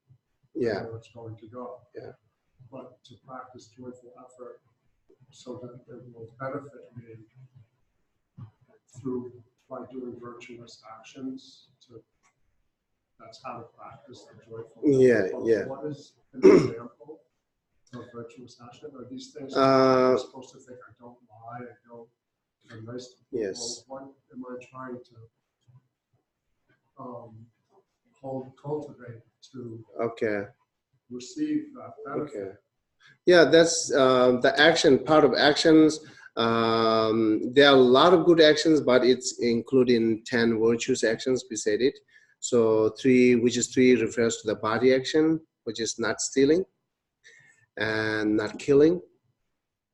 Yeah. I know it's going to go. Yeah. But to practice joyful effort so that it will benefit me by doing virtuous actions, that's how to practice the joyful effort. Yeah, yeah. What is an example of virtuous action? Are these things I'm supposed to think I don't lie, I'm nice to people? Yes. What am I trying to cultivate to receive that benefit? Okay. Yeah, that's the action, part of actions. There are a lot of good actions, but it's including 10 virtuous actions, we said it. So 3 refers to the body action, which is not stealing and not killing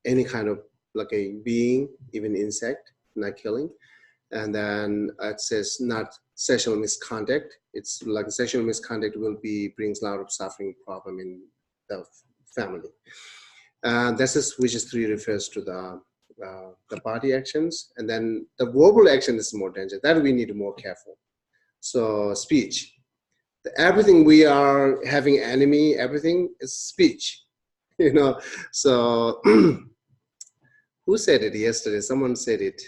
any kind of like a being, even insect, not killing. And then it says not sexual misconduct. It's like sexual misconduct brings a lot of suffering problem in the family. Which is 3 refers to the body actions. And then the verbal action is more dangerous. That we need to be more careful. So speech. Everything we are having enemy, everything is speech. You know, so who said it yesterday? Someone said it.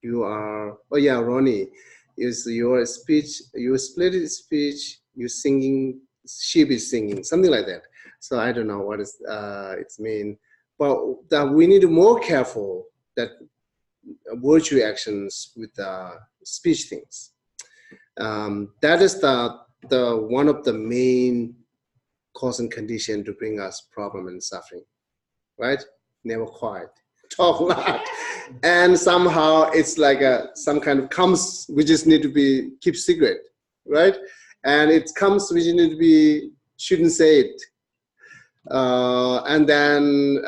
You are, oh yeah, Ronnie, is your speech, you split speech, you singing, sheep is singing, something like that. So I don't know what it's mean, but that we need to be more careful that virtue actions with the speech things. That is the one of the main cause and condition to bring us problem and suffering, right? Never quiet, talk a lot. And somehow it's like some kind of comes, we just need to keep secret, right? And it comes, we need to shouldn't say it. And then,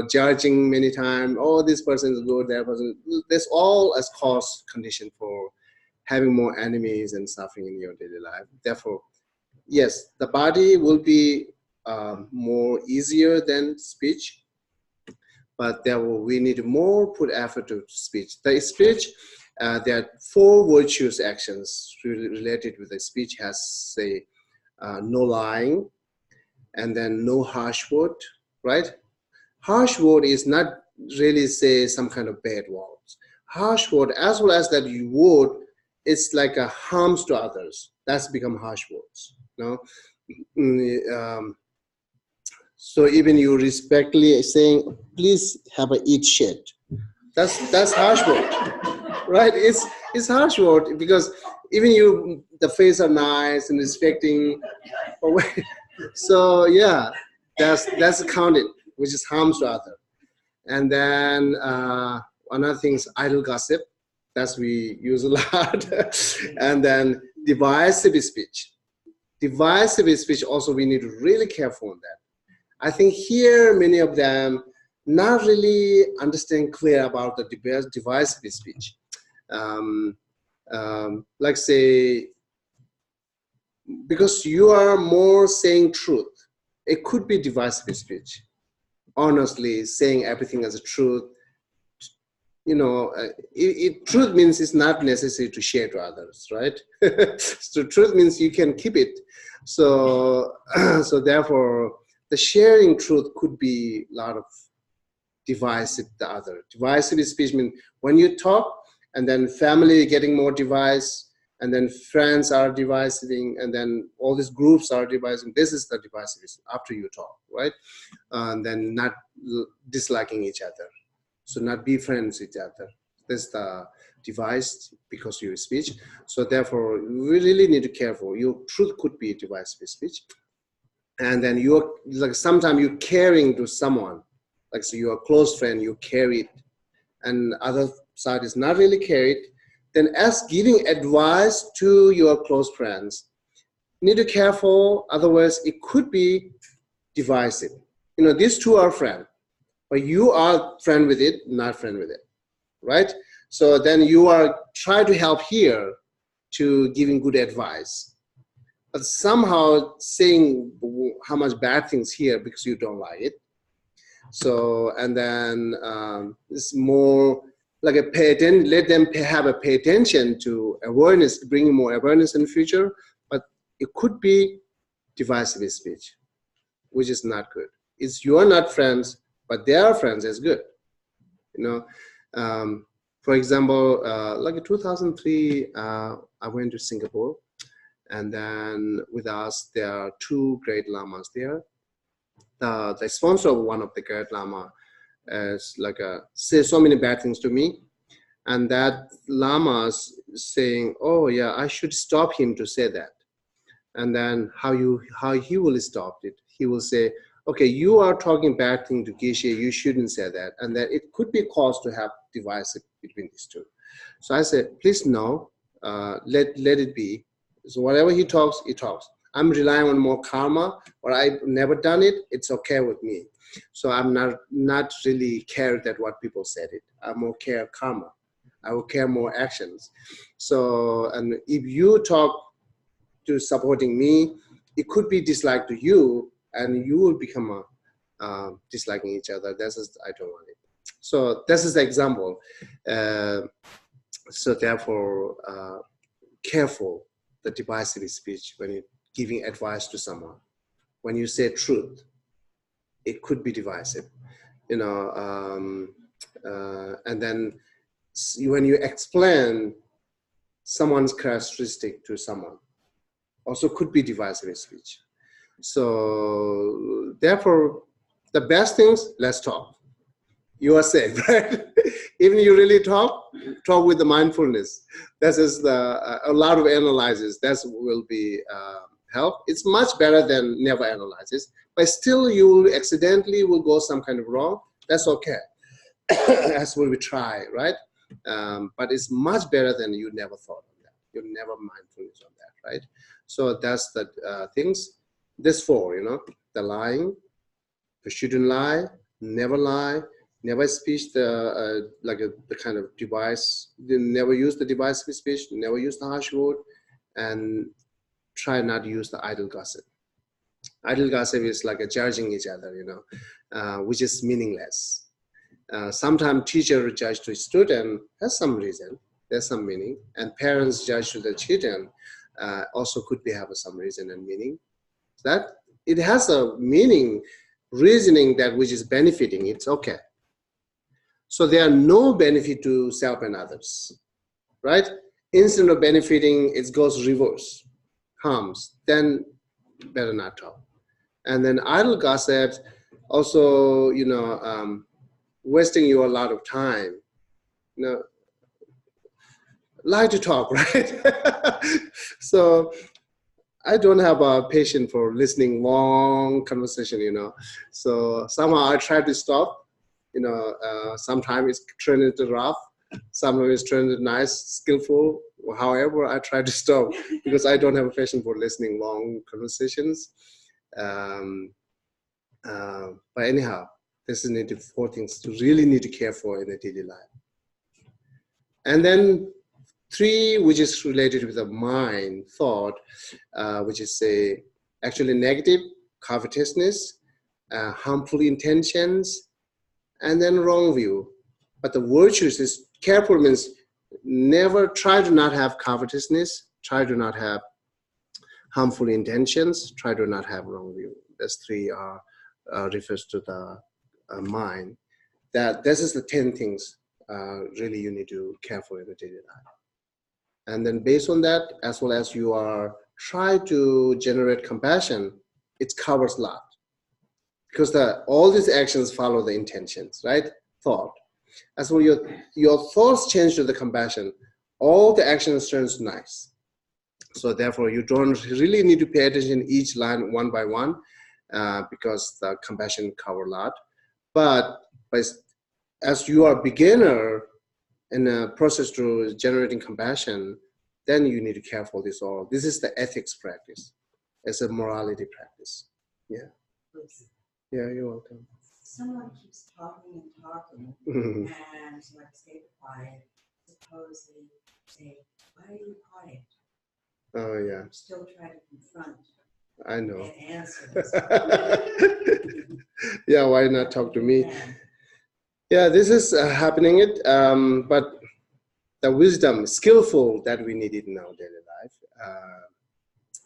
judging many times, oh, this person is good, that person, this all as cause condition for having more enemies and suffering in your daily life. Therefore, yes, the body will be more easier than speech, but we need more put effort to speech. The speech, there are 4 virtuous actions related with the speech. Has say no lying, and then no harsh word, right? Harsh word is not really say some kind of bad words. Harsh word, as well as that you word, it's like a harms to others. That's become harsh words. No. So even you respectfully saying, please have a eat shit. That's harsh word, right? It's harsh word because even the face are nice and respecting. So yeah, that's counted, which is harms to other. And then another thing is idle gossip. That's we use a lot. And then divisive speech. Divisive speech also we need to really careful on that. I think here many of them not really understand clear about the divisive speech. Like say, because you are more saying truth, it could be divisive speech. Honestly, saying everything as a truth, you know, truth means it's not necessary to share to others, right? So truth means you can keep it. So, so therefore, the sharing truth could be a lot of divisive. The other divisive speech means when you talk, and then family getting more devised, and then friends are divising, and then all these groups are divising. This is the divisive after you talk, right? And then not disliking each other. So not be friends with each other. That's the device because your speech. So therefore, we really need to be careful. Your truth could be divisive speech. And then you're like sometimes you're caring to someone, like so you're a close friend, you carry it, and other side is not really carried. Then as giving advice to your close friends, you need to be careful. Otherwise, it could be divisive. You know, these two are friends, but you are friend with it, not friend with it, right? So then you are trying to help here to giving good advice, but somehow saying how much bad things here because you don't like it. So, and then it's more like a pay attention, let them have a pay attention to awareness, bringing more awareness in the future, but it could be divisive speech, which is not good. It's you are not friends, but they are friends is good. You know, for example, like in 2003, I went to Singapore, and then with us, there are two great lamas there. The sponsor of one of the great lama is like say so many bad things to me, and that lama's saying, "Oh yeah, I should stop him to say that." And then how he will stop it? He will say, "Okay, you are talking bad thing to Geshe. You shouldn't say that," and then it could be cause to have divisive between these two. So I said, "Please no, let it be." So whatever he talks, he talks. I'm relying on more karma, or I've never done it. It's okay with me. So I'm not really care that what people said it. I more care karma. I will care more actions. So, and if you talk to supporting me, it could be dislike to you, and you will become disliking each other. This is I don't want it. So this is the example. So therefore, careful the divisive speech when you're giving advice to someone. When you say truth, it could be divisive, you know. And then when you explain someone's characteristic to someone, also could be divisive speech. So therefore, the best things, let's talk. You are safe, right? Even you really talk with the mindfulness. That is a lot of analysis. That will be help. It's much better than never analysis. But still, you will accidentally will go some kind of wrong. That's okay. That's what we try, right? But it's much better than you never thought of that. You never mindfulness on that, right? So that's the things. This four, you know, the lying, you shouldn't lie, never speak the the kind of device, never use the divisive speech, never use the harsh word, and try not to use the idle gossip. Idle gossip is like a judging each other, you know, which is meaningless. Sometimes teacher judge to student has some reason, there's some meaning, and parents judge to the children also could be have some reason and meaning. That it has a meaning, reasoning that which is benefiting, it's okay. So there are no benefit to self and others, right? Instead of benefiting, it goes reverse, harms, then better not talk. And then idle gossip, also, you know, wasting you a lot of time. You know, like to talk, right? So I don't have a patience for listening long conversation, you know. So somehow I try to stop. You know, sometimes it's turned into rough, sometimes it's turned into nice, skillful. However, I try to stop because I don't have a patience for listening long conversations. But anyhow, This is need to 4 things to really need to care for in the daily life. And then 3, which is related with the mind, thought, which is actually negative, covetousness, harmful intentions, and then wrong view. But the virtues is careful means never try to not have covetousness, try to not have harmful intentions, try to not have wrong view. These 3 refers to the mind. That this is the 10 things really you need to care for in the daily life. And then based on that, as well as you are try to generate compassion, it covers a lot. Because all these actions follow the intentions, right? Thought. As well, your thoughts change to the compassion, all the actions turns nice. So therefore, you don't really need to pay attention each line one by one, because the compassion cover a lot. But as you are a beginner in a process to generating compassion, then you need to care for this all. This is the ethics practice. It's a morality practice. Yeah. Yeah, you're welcome. Someone keeps talking and talking, and so I stay quiet. Suppose they say, "Why are you quiet?" Oh yeah. I'm still trying to confront. I know. And answer. Yeah, why not talk to me? Yeah, this is happening. But the wisdom, skillful that we need in our daily life.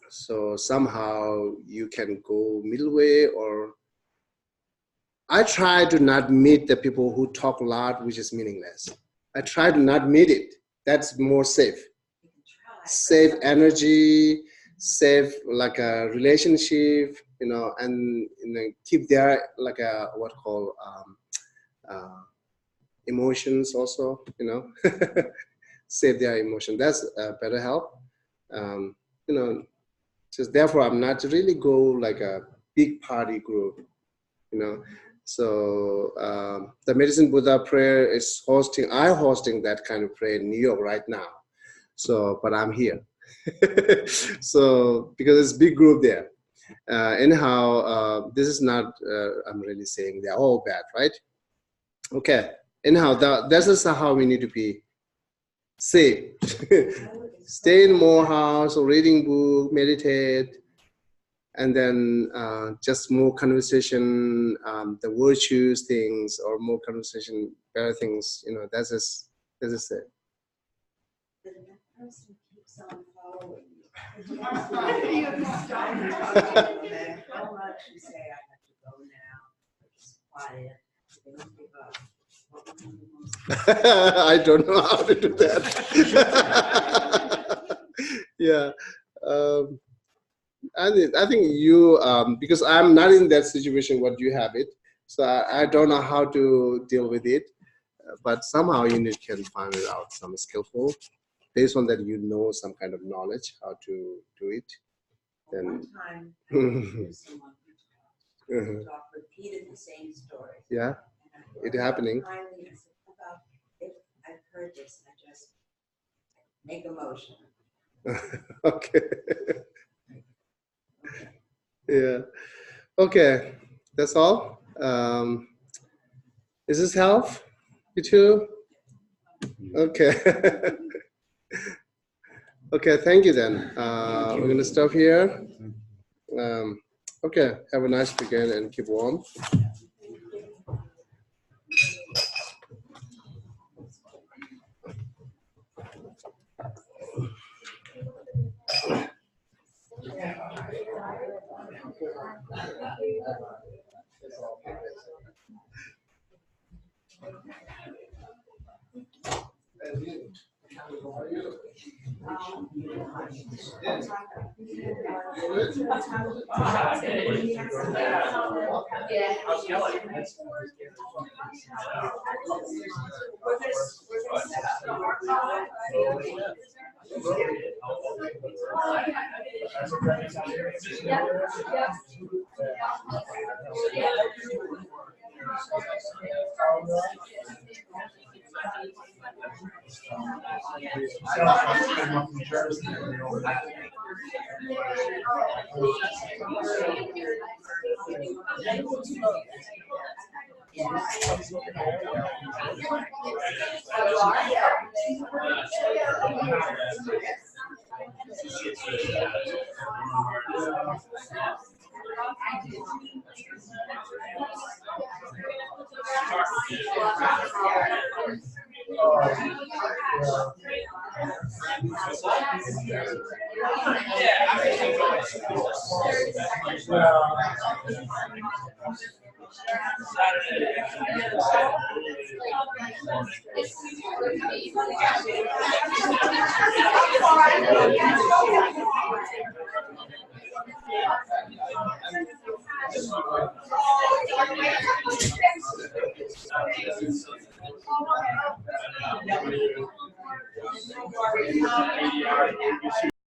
So somehow you can go middle way, or I try to not meet the people who talk a lot, which is meaningless. I try to not meet it. That's more safe. Save energy, save like a relationship, and keep their like a what called emotions also, save their emotion. That's better help. Just therefore I'm not really go like a big party group, So the Medicine Buddha prayer is hosting that kind of prayer in New York right now. So, but I'm here. So, because it's a big group there. Anyhow, this is not, I'm really saying they're all bad, right? Okay. Anyhow, this is how we need to be safe. Stay in more house or reading book, meditate, and then just more conversation, the virtues things, or more conversation, better things, that's it. But if that person keeps on following you, how much you say, "I have to go now," it's quiet, they don't give up. What would be the most I don't know how to do that. Yeah. I think you, because I'm not in that situation, what you have it. So I don't know how to deal with it. But somehow you can find it out, some skillful. Based on that, some kind of knowledge how to do it. Then, one time, I knew someone who talked, repeated the same story. Yeah, it happening. Finally, I said, "How about if I've heard this, I just make a motion." Okay. Yeah. Okay. That's all. Is this help? You too? Okay. Okay. Thank you then. We're going to stop here. Okay. Have a nice weekend and keep warm.